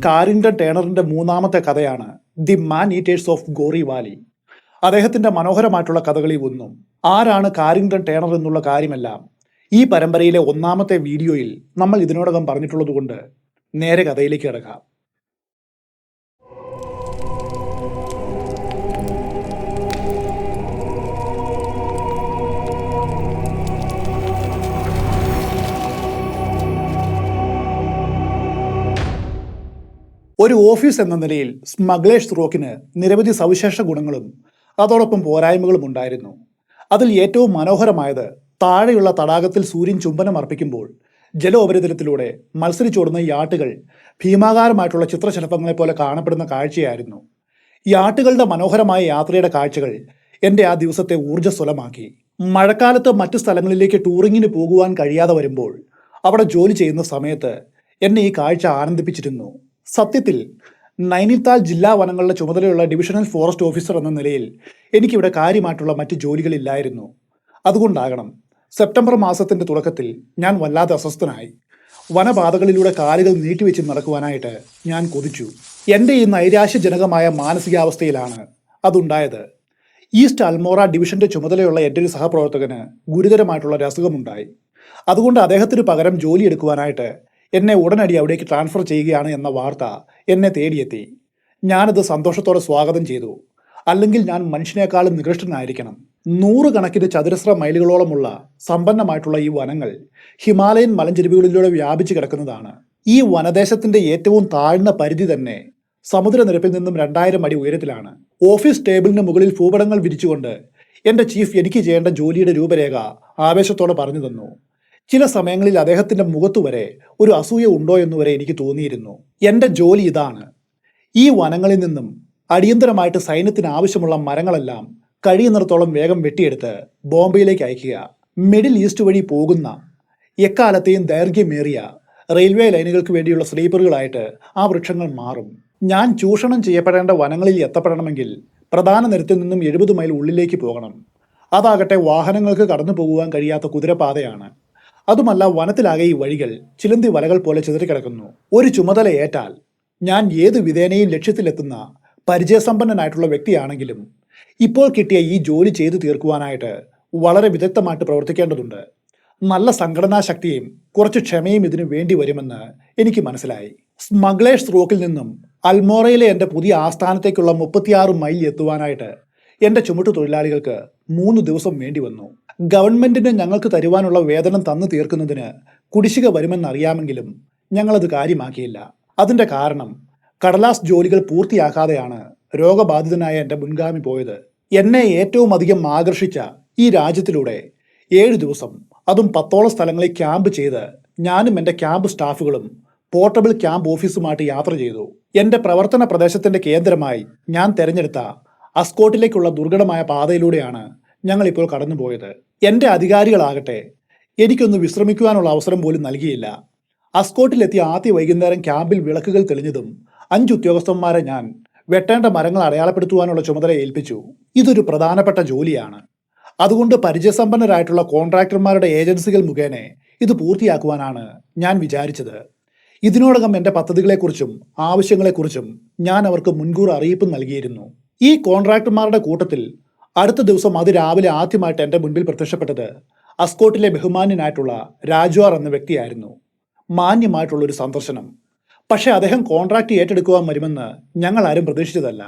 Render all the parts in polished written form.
Carrington ടേണറിന്റെ മൂന്നാമത്തെ കഥയാണ് the man eaters of Ghori Valley. അദ്ദേഹത്തിന്റെ മനോഹരമായിട്ടുള്ള കഥകളിൽ ഒന്നും ആരാണ് കാരിങ്ടൺ ടേണർ എന്നുള്ള കാര്യമെല്ലാം ഈ പരമ്പരയിലെ ഒന്നാമത്തെ വീഡിയോയിൽ നമ്മൾ ഇതിനോടകം പറഞ്ഞിട്ടുള്ളതുകൊണ്ട് നേരെ കഥയിലേക്ക് കിടക്കാം. ഒരു ഓഫീസ് എന്ന നിലയിൽ സ്മഗ്ലേഴ്സ് റോക്കിന് നിരവധി സവിശേഷ ഗുണങ്ങളും അതോടൊപ്പം പോരായ്മകളും ഉണ്ടായിരുന്നു. അതിൽ ഏറ്റവും മനോഹരമായത് താഴെയുള്ള തടാകത്തിൽ സൂര്യൻ ചുംബനം അർപ്പിക്കുമ്പോൾ ജലോപരിതലത്തിലൂടെ മത്സരിച്ചോടുന്ന യാട്ടുകൾ ഭീമാകാരമായിട്ടുള്ള ചിത്രശലഭങ്ങളെ പോലെ കാണപ്പെടുന്ന കാഴ്ചയായിരുന്നു. യാട്ടുകളുടെ മനോഹരമായ യാത്രയുടെ കാഴ്ചകൾ എൻ്റെ ആ ദിവസത്തെ ഊർജ്ജസ്വലമാക്കി. മഴക്കാലത്ത് മറ്റു സ്ഥലങ്ങളിലേക്ക് ടൂറിങ്ങിന് പോകുവാൻ കഴിയാതെ വരുമ്പോൾ അവിടെ ജോലി ചെയ്യുന്ന സമയത്ത് എന്നെ ഈ കാഴ്ച ആനന്ദിപ്പിച്ചിരുന്നു. സത്യത്തിൽ നൈനിതാൽ ജില്ലാ വനങ്ങളുടെ ചുമതലയുള്ള ഡിവിഷണൽ ഫോറസ്റ്റ് ഓഫീസർ എന്ന നിലയിൽ എനിക്കിവിടെ കാര്യമായിട്ടുള്ള മറ്റ് ജോലികളില്ലായിരുന്നു. അതുകൊണ്ടാകണം സെപ്റ്റംബർ മാസത്തിന്റെ തുടക്കത്തിൽ ഞാൻ വല്ലാതെ അസ്വസ്ഥനായി. വനപാതകളിലൂടെ കാലുകൾ നീട്ടിവെച്ച് നടക്കുവാനായിട്ട് ഞാൻ കൊതിച്ചു. എൻ്റെ ഈ നൈരാശ്യജനകമായ മാനസികാവസ്ഥയിലാണ് അതുണ്ടായത്. ഈസ്റ്റ് അൽമോറ ഡിവിഷന്റെ ചുമതലയുള്ള എൻ്റെ ഒരു സഹപ്രവർത്തകന് ഗുരുതരമായിട്ടുള്ള ഒരു അസുഖമുണ്ടായി. അതുകൊണ്ട് അദ്ദേഹത്തിന് പകരം ജോലി എടുക്കുവാനായിട്ട് എന്നെ ഉടനടി അവിടേക്ക് ട്രാൻസ്ഫർ ചെയ്യുകയാണ് എന്ന വാർത്ത എന്നെ തേടിയെത്തി. ഞാനത് സന്തോഷത്തോടെ സ്വാഗതം ചെയ്തു. അല്ലെങ്കിൽ ഞാൻ മനുഷ്യനേക്കാളും നികൃഷ്ടനായിരിക്കണം. 100 കണക്കിന് ചതുരശ്ര മൈലുകളോളമുള്ള സമ്പന്നമായിട്ടുള്ള ഈ വനങ്ങൾ ഹിമാലയൻ മലഞ്ചെരിവുകളിലൂടെ വ്യാപിച്ചു കിടക്കുന്നതാണ്. ഈ വനദേശത്തിന്റെ ഏറ്റവും താഴ്ന്ന പരിധി തന്നെ സമുദ്രനിരപ്പിൽ നിന്നും 2000 അടി ഉയരത്തിലാണ്. ഓഫീസ് ടേബിളിന് മുകളിൽ ഭൂപടങ്ങൾ വിരിച്ചുകൊണ്ട് എൻ്റെ ചീഫ് എനിക്ക് ചെയ്യേണ്ട ജോലിയുടെ രൂപരേഖ ആവേശത്തോടെ പറഞ്ഞു തന്നു. ചില സമയങ്ങളിൽ അദ്ദേഹത്തിന്റെ മുഖത്തുവരെ ഒരു അസൂയ ഉണ്ടോ എന്നുവരെ എനിക്ക് തോന്നിയിരുന്നു. എൻ്റെ ജോലി ഇതാണ്: ഈ വനങ്ങളിൽ നിന്നും അടിയന്തരമായിട്ട് സൈന്യത്തിന് ആവശ്യമുള്ള മരങ്ങളെല്ലാം കഴിയുന്നിടത്തോളം വേഗം വെട്ടിയെടുത്ത് ബോംബെയിലേക്ക് അയക്കുക. മിഡിൽ ഈസ്റ്റ് വഴി പോകുന്ന എക്കാലത്തെയും ദൈർഘ്യമേറിയ റെയിൽവേ ലൈനുകൾക്ക് വേണ്ടിയുള്ള സ്ലീപ്പറുകളായിട്ട് ആ വൃക്ഷങ്ങൾ മാറും. ഞാൻ ചൂഷണം ചെയ്യപ്പെടേണ്ട വനങ്ങളിൽ എത്തപ്പെടണമെങ്കിൽ പ്രധാന നിരത്തിൽ നിന്നും 70 മൈൽ ഉള്ളിലേക്ക് പോകണം. അതാകട്ടെ വാഹനങ്ങൾക്ക് കടന്നു പോകുവാൻ കഴിയാത്ത കുതിരപാതയാണ്. അതുമല്ല, വനത്തിലാകെ ഈ വഴികൾ ചിലന്തി വലകൾ പോലെ ചിതറിക്കിടക്കുന്നു. ഒരു ചുമതല ഏറ്റാൽ ഞാൻ ഏത് വിധേനയും ലക്ഷ്യത്തിലെത്തുന്ന പരിചയസമ്പന്നനായിട്ടുള്ള വ്യക്തിയാണെങ്കിലും ഇപ്പോൾ കിട്ടിയ ഈ ജോലി ചെയ്തു തീർക്കുവാനായിട്ട് വളരെ വിദഗ്ധമായിട്ട് പ്രവർത്തിക്കേണ്ടതുണ്ട്. നല്ല സംഘടനാ ശക്തിയും കുറച്ച് ക്ഷമയും ഇതിനു വേണ്ടി വരുമെന്ന് എനിക്ക് മനസ്സിലായി. സ്മഗ്ലേഴ്സ് റോക്കിൽ നിന്നും അൽമോറയിലെ എൻ്റെ പുതിയ ആസ്ഥാനത്തേക്കുള്ള 36 മൈൽ എത്തുവാനായിട്ട് എൻ്റെ ചുമട്ടു തൊഴിലാളികൾക്ക് 3 ദിവസം വേണ്ടി വന്നു. ഗവൺമെന്റിന് ഞങ്ങൾക്ക് തരുവാനുള്ള വേതനം തന്നു തീർക്കുന്നതിന് കുടിശ്ശിക വരുമെന്നറിയാമെങ്കിലും ഞങ്ങളത് കാര്യമാക്കിയില്ല. അതിൻ്റെ കാരണം കടലാസ് ജോലികൾ പൂർത്തിയാക്കാതെയാണ് രോഗബാധിതനായ എൻ്റെ മുൻഗാമി പോയത്. എന്നെ ഏറ്റവും അധികം ആകർഷിച്ച ഈ രാജ്യത്തിലൂടെ 7 ദിവസം, അതും 10ഓളം സ്ഥലങ്ങളിൽ ക്യാമ്പ് ചെയ്ത് ഞാനും എൻ്റെ ക്യാമ്പ് സ്റ്റാഫുകളും പോർട്ടബിൾ ക്യാമ്പ് ഓഫീസുമായിട്ട് യാത്ര ചെയ്തു. എൻ്റെ പ്രവർത്തന പ്രദേശത്തിന്റെ കേന്ദ്രമായി ഞാൻ തെരഞ്ഞെടുത്ത അസ്കോട്ടിലേക്കുള്ള ദുർഘടമായ പാതയിലൂടെയാണ് ഞങ്ങളിപ്പോൾ കടന്നുപോയത്. എൻ്റെ അധികാരികളാകട്ടെ എനിക്കൊന്ന് വിശ്രമിക്കുവാനുള്ള അവസരം പോലും നൽകിയില്ല. അസ്കോട്ടിലെത്തിയ ആദ്യ വൈകുന്നേരം ക്യാമ്പിൽ വിളക്കുകൾ തെളിഞ്ഞതും 5 ഉദ്യോഗസ്ഥന്മാരെ ഞാൻ വെട്ടേണ്ട മരങ്ങൾ അടയാളപ്പെടുത്തുവാനുള്ള ചുമതല ഏൽപ്പിച്ചു. ഇതൊരു പ്രധാനപ്പെട്ട ജോലിയാണ്. അതുകൊണ്ട് പരിചയസമ്പന്നരായിട്ടുള്ള കോൺട്രാക്ടർമാരുടെ ഏജൻസികൾ മുഖേന ഇത് പൂർത്തിയാക്കുവാനാണ് ഞാൻ വിചാരിച്ചത്. ഇതിനോടകം എൻ്റെ പദ്ധതികളെക്കുറിച്ചും ആവശ്യങ്ങളെക്കുറിച്ചും ഞാൻ അവർക്ക് മുൻകൂർ അറിയിപ്പ് നൽകിയിരുന്നു. ഈ കോൺട്രാക്ടർമാരുടെ കൂട്ടത്തിൽ അടുത്ത ദിവസം അതിരാവിലെ ആദ്യമായിട്ട് എൻ്റെ മുൻപിൽ പ്രത്യക്ഷപ്പെട്ടത് അസ്കോട്ടിലെ ബഹുമാന്യനായിട്ടുള്ള രാജ്വാർ എന്ന വ്യക്തിയായിരുന്നു. മാന്യമായിട്ടുള്ളൊരു സന്ദർശനം. പക്ഷേ അദ്ദേഹം കോൺട്രാക്ട് ഏറ്റെടുക്കുവാൻ വരുമെന്ന് ഞങ്ങൾ ആരും പ്രതീക്ഷിച്ചതല്ല.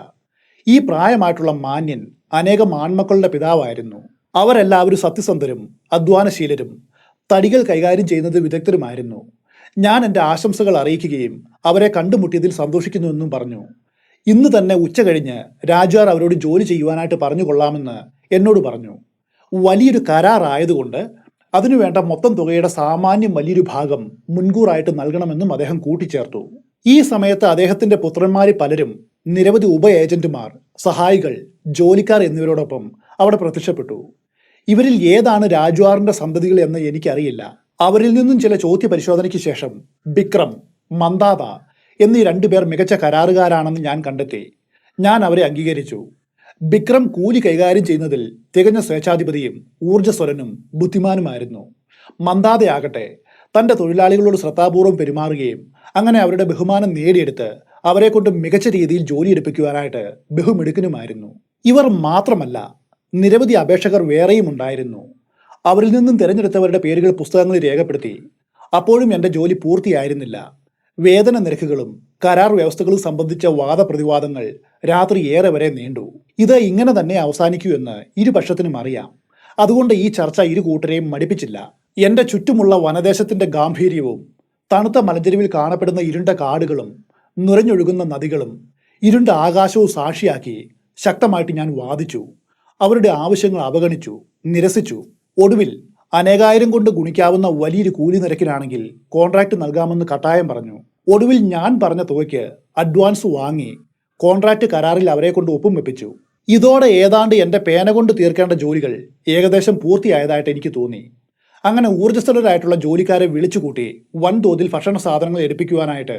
ഈ പ്രായമായിട്ടുള്ള മാന്യൻ അനേകം ആൺമക്കളുടെ പിതാവായിരുന്നു. അവരെല്ലാവരും സത്യസന്ധരും അധ്വാനശീലരും തടികൾ കൈകാര്യം ചെയ്യുന്നത് വിദഗ്ധരുമായിരുന്നു. ഞാൻ എൻ്റെ ആശംസകൾ അറിയിക്കുകയും അവരെ കണ്ടുമുട്ടിയതിൽ സന്തോഷിക്കുന്നുവെന്നും പറഞ്ഞു. ഇന്ന് തന്നെ ഉച്ച കഴിഞ്ഞ് രാജ്വാർ അവരോട് ജോലി ചെയ്യുവാനായിട്ട് പറഞ്ഞു കൊള്ളാമെന്ന് എന്നോട് പറഞ്ഞു. വലിയൊരു കരാറായതുകൊണ്ട് അതിനുവേണ്ട മൊത്തം തുകയുടെ സാമാന്യം വലിയൊരു ഭാഗം മുൻകൂറായിട്ട് നൽകണമെന്നും അദ്ദേഹം കൂട്ടിച്ചേർത്തു. ഈ സമയത്ത് അദ്ദേഹത്തിന്റെ പുത്രന്മാരിൽ പലരും നിരവധി ഉപ ഏജന്റുമാർ, സഹായികൾ, ജോലിക്കാർ എന്നിവരോടൊപ്പം അവിടെ പ്രത്യക്ഷപ്പെട്ടു. ഇവരിൽ ഏതാണ് രാജ്വാറിന്റെ സന്തതികൾ എന്ന് എനിക്കറിയില്ല. അവരിൽ നിന്നും ചില ചോദ്യ പരിശോധനയ്ക്ക് ശേഷം ബിക്രം, മന്ദാത എന്നീ 2 പേർ മികച്ച കരാറുകാരാണെന്ന് ഞാൻ കണ്ടെത്തി. ഞാൻ അവരെ അംഗീകരിച്ചു. ബിക്രം കൂലി കൈകാര്യം ചെയ്യുന്നതിൽ തികഞ്ഞ സ്വേച്ഛാധിപതിയും ഊർജ്ജസ്വലനും ബുദ്ധിമാനുമായിരുന്നു. മന്ദാതയാകട്ടെ തൻ്റെ തൊഴിലാളികളോട് ശ്രദ്ധാപൂർവ്വം പെരുമാറുകയും അങ്ങനെ അവരുടെ ബഹുമാനം നേടിയെടുത്ത് അവരെ കൊണ്ട് മികച്ച രീതിയിൽ ജോലി എടുപ്പിക്കുവാനായിട്ട് ബഹുമിടുക്കനുമായിരുന്നു. ഇവർ മാത്രമല്ല, നിരവധി അപേക്ഷകർ വേറെയും ഉണ്ടായിരുന്നു. അവരിൽ നിന്നും തിരഞ്ഞെടുത്തവരുടെ പേരുകൾ പുസ്തകങ്ങളിൽ രേഖപ്പെടുത്തി. അപ്പോഴും എൻ്റെ ജോലി പൂർത്തിയായിരുന്നില്ല. വേതന നിരക്കുകളും കരാർ വ്യവസ്ഥകളും സംബന്ധിച്ച വാദപ്രതിവാദങ്ങൾ രാത്രി ഏറെ വരെ നീണ്ടു. ഇത് ഇങ്ങനെ തന്നെ അവസാനിക്കൂ എന്ന് ഇരുപക്ഷത്തിനും അറിയാം. അതുകൊണ്ട് ഈ ചർച്ച ഇരു കൂട്ടരെയും മടിപ്പിച്ചില്ല. എൻ്റെ ചുറ്റുമുള്ള വനദേശത്തിന്റെ ഗാംഭീര്യവും തണുത്ത മലഞ്ചെരുവിൽ കാണപ്പെടുന്ന ഇരുണ്ട കാടുകളും നുരഞ്ഞൊഴുകുന്ന നദികളും ഇരുണ്ട ആകാശവും സാക്ഷിയാക്കി ശക്തമായിട്ട് ഞാൻ വാദിച്ചു. അവരുടെ ആവശ്യങ്ങൾ അവഗണിച്ചു, നിരസിച്ചു. ഒടുവിൽ അനേകായിരം കൊണ്ട് ഗുണിക്കാവുന്ന വലിയൊരു കൂലി നിരക്കിലാണെങ്കിൽ കോൺട്രാക്ട് നൽകാമെന്ന് കട്ടായം പറഞ്ഞു. ഒടുവിൽ ഞാൻ പറഞ്ഞ തുകയ്ക്ക് അഡ്വാൻസ് വാങ്ങി കോൺട്രാക്ട് കരാറിൽ അവരെ കൊണ്ട് ഒപ്പും വെപ്പിച്ചു. ഇതോടെ ഏതാണ്ട് എൻ്റെ പേന കൊണ്ട് തീർക്കേണ്ട ജോലികൾ ഏകദേശം പൂർത്തിയായതായിട്ട് എനിക്ക് തോന്നി. അങ്ങനെ ഊർജ്ജസ്വലരായിട്ടുള്ള ജോലിക്കാരെ വിളിച്ചുകൂട്ടി വൻതോതിൽ ഭക്ഷണ സാധനങ്ങൾ എടുപ്പിക്കുവാനായിട്ട്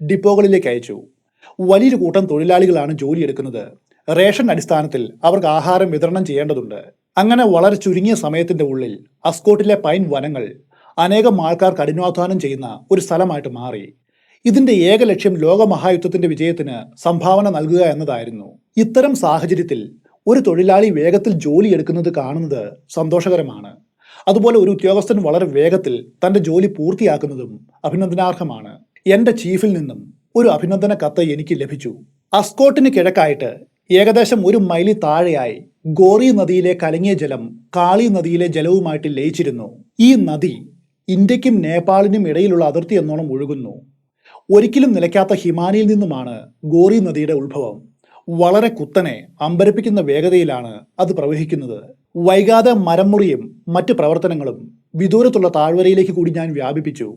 ഡിപ്പോകളിലേക്ക് അയച്ചു. വലിയൊരു കൂട്ടം തൊഴിലാളികളാണ് ജോലിയെടുക്കുന്നത്. റേഷൻ അടിസ്ഥാനത്തിൽ അവർക്ക് ആഹാരം വിതരണം ചെയ്യേണ്ടതുണ്ട്. അങ്ങനെ വളരെ ചുരുങ്ങിയ സമയത്തിന്റെ ഉള്ളിൽ അസ്കോട്ടിലെ പൈൻ വനങ്ങൾ അനേകം ആൾക്കാർ കഠിനാധ്വാനം ചെയ്യുന്ന ഒരു സ്ഥലമായിട്ട് മാറി. ഇതിന്റെ ഏക ലക്ഷ്യം ലോകമഹായുദ്ധത്തിന്റെ വിജയത്തിന് സംഭാവന നൽകുക എന്നതായിരുന്നു. ഇത്തരം സാഹചര്യത്തിൽ ഒരു തൊഴിലാളി വേഗത്തിൽ ജോലിയെടുക്കുന്നത് കാണുന്നത് സന്തോഷകരമാണ്. അതുപോലെ ഒരു ഉദ്യോഗസ്ഥൻ വളരെ വേഗത്തിൽ തന്റെ ജോലി പൂർത്തിയാക്കുന്നതും അഭിനന്ദനാർഹമാണ്. എന്റെ ചീഫിൽ നിന്നും ഒരു അഭിനന്ദന കത്ത് എനിക്ക് ലഭിച്ചു. അസ്കോട്ടിന് കിഴക്കായിട്ട് ഏകദേശം 1 മൈൽ താഴെയായി ഗോറി നദിയിലെ കലങ്ങിയ ജലം കാളി നദിയിലെ ജലവുമായിട്ട് ലയിച്ചിരുന്നു. ഈ നദി ഇന്ത്യക്കും നേപ്പാളിനും ഇടയിലുള്ള അതിർത്തി എന്നോണം ഒഴുകുന്നു. ഒരിക്കലും നിലയ്ക്കാത്ത ഹിമാനിയിൽ നിന്നുമാണ് ഗോറി നദിയുടെ ഉത്ഭവം. വളരെ കുത്തനെ അമ്പരപ്പിക്കുന്ന വേഗതയിലാണ് അത് പ്രവഹിക്കുന്നത്. വൈകാതെ മരംമുറിയും മറ്റ് പ്രവർത്തനങ്ങളും വിദൂരത്തുള്ള താഴ്വരയിലേക്ക് കൂടി ഞാൻ വ്യാപിപ്പിച്ചു.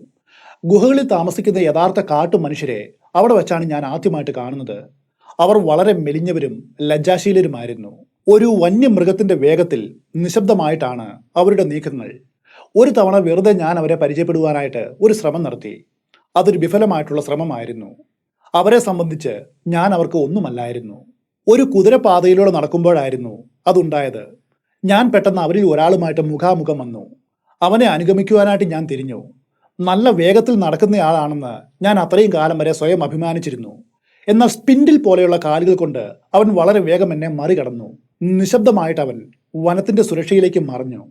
ഗുഹകളിൽ താമസിക്കുന്ന യഥാർത്ഥ കാട്ടു മനുഷ്യരെ അവിടെ വെച്ചാണ് ഞാൻ ആദ്യമായിട്ട് കാണുന്നത്. അവർ വളരെ മെലിഞ്ഞവരും ലജ്ജാശീലരുമായിരുന്നു. ഒരു വന്യമൃഗത്തിന്റെ വേഗത്തിൽ നിശബ്ദമായിട്ടാണ് അവരുടെ നീക്കങ്ങൾ. ഒരു തവണ വെറുതെ ഞാൻ അവരെ പരിചയപ്പെടുവാനായിട്ട് ഒരു ശ്രമം നടത്തി. അതൊരു വിഫലമായിട്ടുള്ള ശ്രമമായിരുന്നു. അവരെ സംബന്ധിച്ച് ഞാൻ അവർക്ക് ഒന്നുമല്ലായിരുന്നു. ഒരു കുതിരപാതയിലൂടെ നടക്കുമ്പോഴായിരുന്നു അതുണ്ടായത്. ഞാൻ പെട്ടെന്ന് അവരിൽ ഒരാളുമായിട്ട് മുഖാമുഖം വന്നു. അവനെ അനുഗമിക്കുവാനായിട്ട് ഞാൻ തിരിഞ്ഞു. നല്ല വേഗത്തിൽ നടക്കുന്നയാളാണെന്ന് ഞാൻ അത്രയും കാലം വരെ സ്വയം അഭിമാനിച്ചിരുന്നു. എന്നാൽ സ്പിൻഡിൽ പോലെയുള്ള കാലുകൾ കൊണ്ട് അവൻ വളരെ വേഗം എന്നെ മറികടന്നു. നിശബ്ദമായിട്ട് അവൻ വനത്തിന്റെ സുരക്ഷയിലേക്ക് മറഞ്ഞു.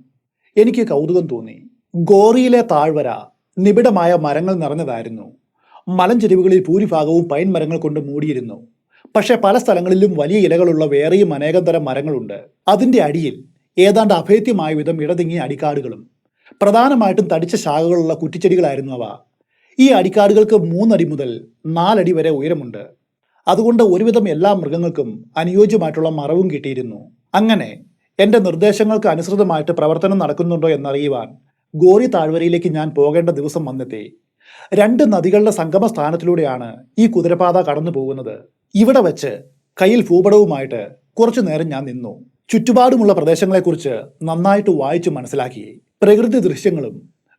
എനിക്ക് കൗതുകം തോന്നി. ഗോറിയിലെ താഴ്വര നിബിഡമായ മരങ്ങൾ നിറഞ്ഞതായിരുന്നു. മലഞ്ചെരിവുകളിൽ ഭൂരിഭാഗവും പൈൻ മരങ്ങൾ കൊണ്ട് മൂടിയിരുന്നു. പക്ഷെ പല സ്ഥലങ്ങളിലും വലിയ ഇലകളുള്ള വേറെയും അനേകം തരം മരങ്ങളുണ്ട്. അതിന്റെ അടിയിൽ ഏതാണ്ട് അഭേദ്യമായ വിധം ഇടതിങ്ങിയ അടിക്കാടുകളും പ്രധാനമായിട്ടും തടിച്ച ശാഖകളുള്ള കുറ്റിച്ചെടികളായിരുന്നു അവ. ഈ അടിക്കാടുകൾക്ക് 3 അടി മുതൽ 4 അടി വരെ ഉയരമുണ്ട്. അതുകൊണ്ട് ഒരുവിധം എല്ലാ മൃഗങ്ങൾക്കും അനുയോജ്യമായിട്ടുള്ള മറവും കിട്ടിയിരുന്നു. അങ്ങനെ എൻ്റെ നിർദ്ദേശങ്ങൾക്ക് അനുസൃതമായിട്ട് പ്രവർത്തനം നടക്കുന്നുണ്ടോ എന്നറിയുവാൻ ഗോറി താഴ്വരയിലേക്ക് ഞാൻ പോകേണ്ട ദിവസം വന്നെത്തി. 2 നദികളുടെ സംഗമ സ്ഥാനത്തിലൂടെയാണ് ഈ കുതിരപാത കടന്നു പോകുന്നത്. ഇവിടെ വെച്ച് കയ്യിൽ ഭൂപടവുമായിട്ട് കുറച്ചു നേരം ഞാൻ നിന്നു. ചുറ്റുപാടുമുള്ള പ്രദേശങ്ങളെക്കുറിച്ച് നന്നായിട്ട് വായിച്ചു മനസ്സിലാക്കി. പ്രകൃതി ദൃശ്യങ്ങളും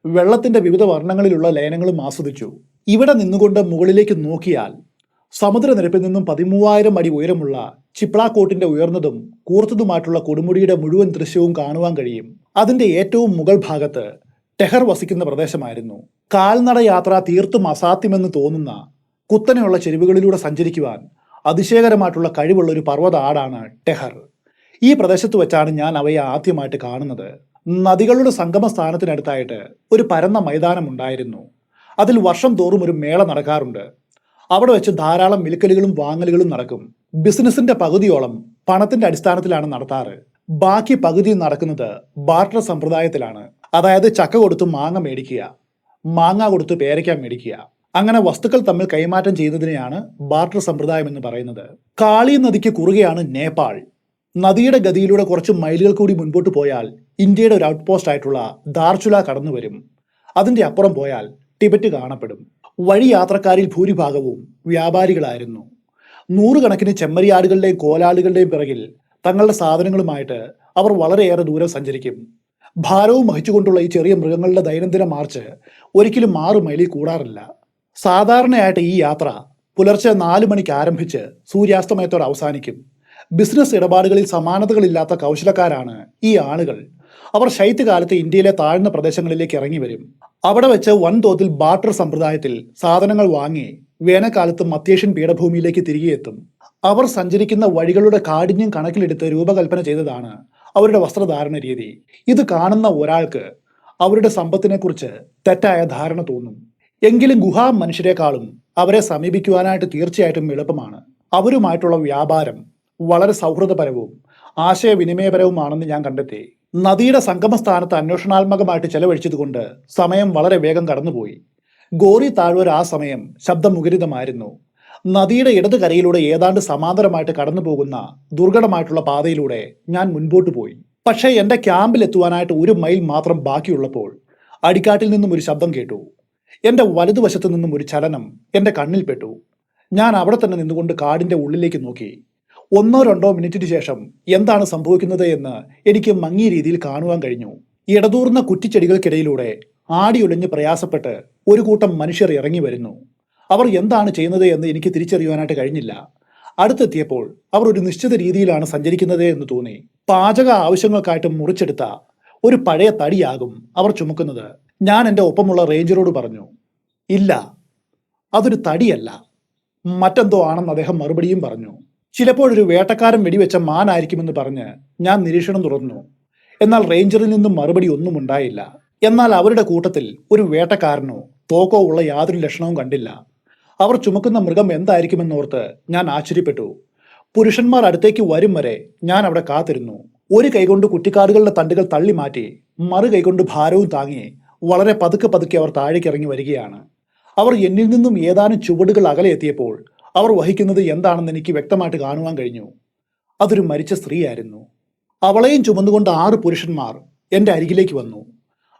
വെള്ളത്തിന്റെ വിവിധ വർണ്ണങ്ങളിലുള്ള ലയനങ്ങളും ആസ്വദിച്ചു. ഇവിടെ നിന്നുകൊണ്ട് മുകളിലേക്ക് നോക്കിയാൽ സമുദ്രനിരപ്പിൽ നിന്നും 13,000 അടി ഉയരമുള്ള ചിപ്ലാക്കോട്ടിന്റെ ഉയർന്നതും കൂർത്തതുമായിട്ടുള്ള കൊടുമുടിയുടെ മുഴുവൻ ദൃശ്യവും കാണുവാൻ കഴിയും. അതിന്റെ ഏറ്റവും മുകൾ ഭാഗത്ത് ടെഹർ വസിക്കുന്ന പ്രദേശമായിരുന്നു. കാൽനട യാത്ര തീർത്തും അസാധ്യമെന്ന് തോന്നുന്ന കുത്തനെയുള്ള ചെരുവുകളിലൂടെ സഞ്ചരിക്കുവാൻ അതിശയകരമായിട്ടുള്ള കഴിവുള്ള ഒരു പർവ്വത ആടാണ് ടെഹർ. ഈ പ്രദേശത്ത് വെച്ചാണ് ഞാൻ അവയെ ആദ്യമായിട്ട് കാണുന്നത്. നദികളുടെ സംഗമ സ്ഥാനത്തിനടുത്തായിട്ട് ഒരു പരന്ന മൈതാനം ഉണ്ടായിരുന്നു. അതിൽ വർഷം തോറും ഒരു മേള നടക്കാറുണ്ട്. അവിടെ വെച്ച് ധാരാളം വിൽക്കലുകളും വാങ്ങലുകളും നടക്കും. ബിസിനസിന്റെ പകുതിയോളം പണത്തിന്റെ അടിസ്ഥാനത്തിലാണ് നടത്താറ്. ബാക്കി പകുതി നടക്കുന്നത് ബാർട്ടർ സമ്പ്രദായത്തിലാണ്. അതായത് ചക്ക കൊടുത്ത് മാങ്ങ മേടിക്കുക, മാങ്ങ കൊടുത്ത് പേരയ്ക്ക മേടിക്കുക. അങ്ങനെ വസ്തുക്കൾ തമ്മിൽ കൈമാറ്റം ചെയ്യുന്നതിനെയാണ് ബാർട്ടർ സമ്പ്രദായം എന്ന് പറയുന്നത്. കാളി നദിക്ക് കുറുകെയാണ് നേപ്പാൾ. നദിയുടെ ഗതിയിലൂടെ കുറച്ച് മൈലുകൾ കൂടി മുൻപോട്ട് പോയാൽ ഇന്ത്യയുടെ ഒരു ഔട്ട് പോസ്റ്റ് ആയിട്ടുള്ള ധാർചുല കടന്നു വരും. അതിന്റെ അപ്പുറം പോയാൽ ടിബറ്റ് കാണപ്പെടും. വഴി യാത്രക്കാരിൽ ഭൂരിഭാഗവും വ്യാപാരികളായിരുന്നു. 100 കണക്കിന് ചെമ്മരിയാടുകളുടെയും കോലാളുകളുടെയും പിറകിൽ തങ്ങളുടെ സാധനങ്ങളുമായിട്ട് അവർ വളരെയേറെ ദൂരം സഞ്ചരിക്കും. ഭാരവും വഹിച്ചുകൊണ്ടുള്ള ഈ ചെറിയ മൃഗങ്ങളുടെ ദൈനംദിന മാർച്ച് ഒരിക്കലും 6 മൈലിൽ കൂടാറില്ല. സാധാരണയായിട്ട് ഈ യാത്ര പുലർച്ചെ 4 മണിക്ക് ആരംഭിച്ച് സൂര്യാസ്തമയത്തോടെ അവസാനിക്കും. ബിസിനസ് ഇടപാടുകളിൽ സമാനതകളില്ലാത്ത കൗശലക്കാരാണ് ഈ ആളുകൾ. അവർ ശൈത്യകാലത്ത് ഇന്ത്യയിലെ താഴ്ന്ന പ്രദേശങ്ങളിലേക്ക് ഇറങ്ങി വരും. അവിടെ വെച്ച് വൻതോതിൽ ബാർട്ടർ സമ്പ്രദായത്തിൽ സാധനങ്ങൾ വാങ്ങി വേനൽക്കാലത്ത് മധ്യേഷ്യൻ പീഠഭൂമിയിലേക്ക് തിരികെ എത്തും. അവർ സഞ്ചരിക്കുന്ന വഴികളുടെ കാഠിന്യം കണക്കിലെടുത്ത് രൂപകൽപ്പന ചെയ്തതാണ് അവരുടെ വസ്ത്രധാരണ രീതി. ഇത് കാണുന്ന ഒരാൾക്ക് അവരുടെ സമ്പത്തിനെക്കുറിച്ച് തെറ്റായ ധാരണ തോന്നും. എങ്കിലും ഗുഹാ മനുഷ്യരെക്കാളും അവരെ സമീപിക്കുവാനായിട്ട് തീർച്ചയായിട്ടും എളുപ്പമാണ്. അവരുമായിട്ടുള്ള വ്യാപാരം വളരെ സൗഹൃദപരവും ആശയവിനിമയപരവുമാണെന്ന് ഞാൻ കണ്ടെത്തി. നദിയുടെ സംഗമസ്ഥാനത്ത് അന്വേഷണാത്മകമായിട്ട് ചെലവഴിച്ചതുകൊണ്ട് സമയം വളരെ വേഗം കടന്നുപോയി. ഗോറി താഴ്വര ആ സമയം ശബ്ദമുഖരിതമായിരുന്നു. നദിയുടെ ഇടത് കരയിലൂടെ ഏതാണ്ട് സമാന്തരമായിട്ട് കടന്നു പോകുന്ന ദുർഘടമായിട്ടുള്ള പാതയിലൂടെ ഞാൻ മുൻപോട്ട് പോയി. പക്ഷേ എൻ്റെ ക്യാമ്പിൽ എത്തുവാനായിട്ട് 1 മൈൽ മാത്രം ബാക്കിയുള്ളപ്പോൾ അടിക്കാട്ടിൽ നിന്നും ഒരു ശബ്ദം കേട്ടു. എൻ്റെ വലതുവശത്തു നിന്നും ഒരു ചലനം എൻ്റെ കണ്ണിൽപ്പെട്ടു. ഞാൻ അവിടെ തന്നെ നിന്നുകൊണ്ട് കാടിൻ്റെ ഉള്ളിലേക്ക് നോക്കി. 1-2 മിനിറ്റിന് ശേഷം എന്താണ് സംഭവിക്കുന്നത് എന്ന് എനിക്ക് മങ്ങിയ രീതിയിൽ കാണുവാൻ കഴിഞ്ഞു. ഇടതൂർന്ന കുറ്റിച്ചെടികൾക്കിടയിലൂടെ ആടിയുലഞ്ഞ് പ്രയാസപ്പെട്ട് ഒരു കൂട്ടം മനുഷ്യർ ഇറങ്ങി വരുന്നു. അവർ എന്താണ് ചെയ്യുന്നത് എന്ന് എനിക്ക് തിരിച്ചറിയുവാനായിട്ട് കഴിഞ്ഞില്ല. അടുത്തെത്തിയപ്പോൾ അവർ ഒരു നിശ്ചിത രീതിയിലാണ് സഞ്ചരിക്കുന്നത് എന്ന് തോന്നി. പാചക ആവശ്യങ്ങൾക്കായിട്ട് മുറിച്ചെടുത്ത ഒരു പഴയ തടിയാകും അവർ ചുമക്കുന്നത്. ഞാൻ എൻ്റെ ഒപ്പമുള്ള റേഞ്ചറോട് പറഞ്ഞു, ഇല്ല, അതൊരു തടിയല്ല, മറ്റെന്തോ ആണെന്ന് അദ്ദേഹം മറുപടിയും പറഞ്ഞു. ചിലപ്പോഴൊരു വേട്ടക്കാരൻ വെടിവെച്ച മാനായിരിക്കുമെന്ന് പറഞ്ഞ് ഞാൻ നിരീക്ഷണം തുടർന്നു. എന്നാൽ റേഞ്ചറിൽ നിന്നും മറുപടി ഒന്നും ഉണ്ടായില്ല. എന്നാൽ അവരുടെ കൂട്ടത്തിൽ ഒരു വേട്ടക്കാരനോ തോക്കോ ഉള്ള യാതൊരു ലക്ഷണവും കണ്ടില്ല. അവർ ചുമക്കുന്ന മൃഗം എന്തായിരിക്കുമെന്നോർത്ത് ഞാൻ ആശ്ചര്യപ്പെട്ടു. പുരുഷന്മാർ അടുത്തേക്ക് വരും വരെ ഞാൻ അവിടെ കാത്തിരുന്നു. ഒരു കൈകൊണ്ട് കുറ്റിക്കാടുകളുടെ തണ്ടുകൾ തള്ളി മാറ്റി മറു കൈകൊണ്ട് ഭാരവും താങ്ങി വളരെ പതുക്കെ പതുക്കെ അവർ താഴേക്ക് ഇറങ്ങി വരികയാണ്. അവർ എന്നിൽ നിന്നും ഏതാനും ചുവടുകൾ അകലെ എത്തിയപ്പോൾ അവർ വഹിക്കുന്നത് എന്താണെന്ന് എനിക്ക് വ്യക്തമായിട്ട് കാണുവാൻ കഴിഞ്ഞു. അതൊരു മരിച്ച സ്ത്രീയായിരുന്നു. അവളെയും ചുമന്നുകൊണ്ട് 6 പുരുഷന്മാർ എൻ്റെ അരികിലേക്ക് വന്നു.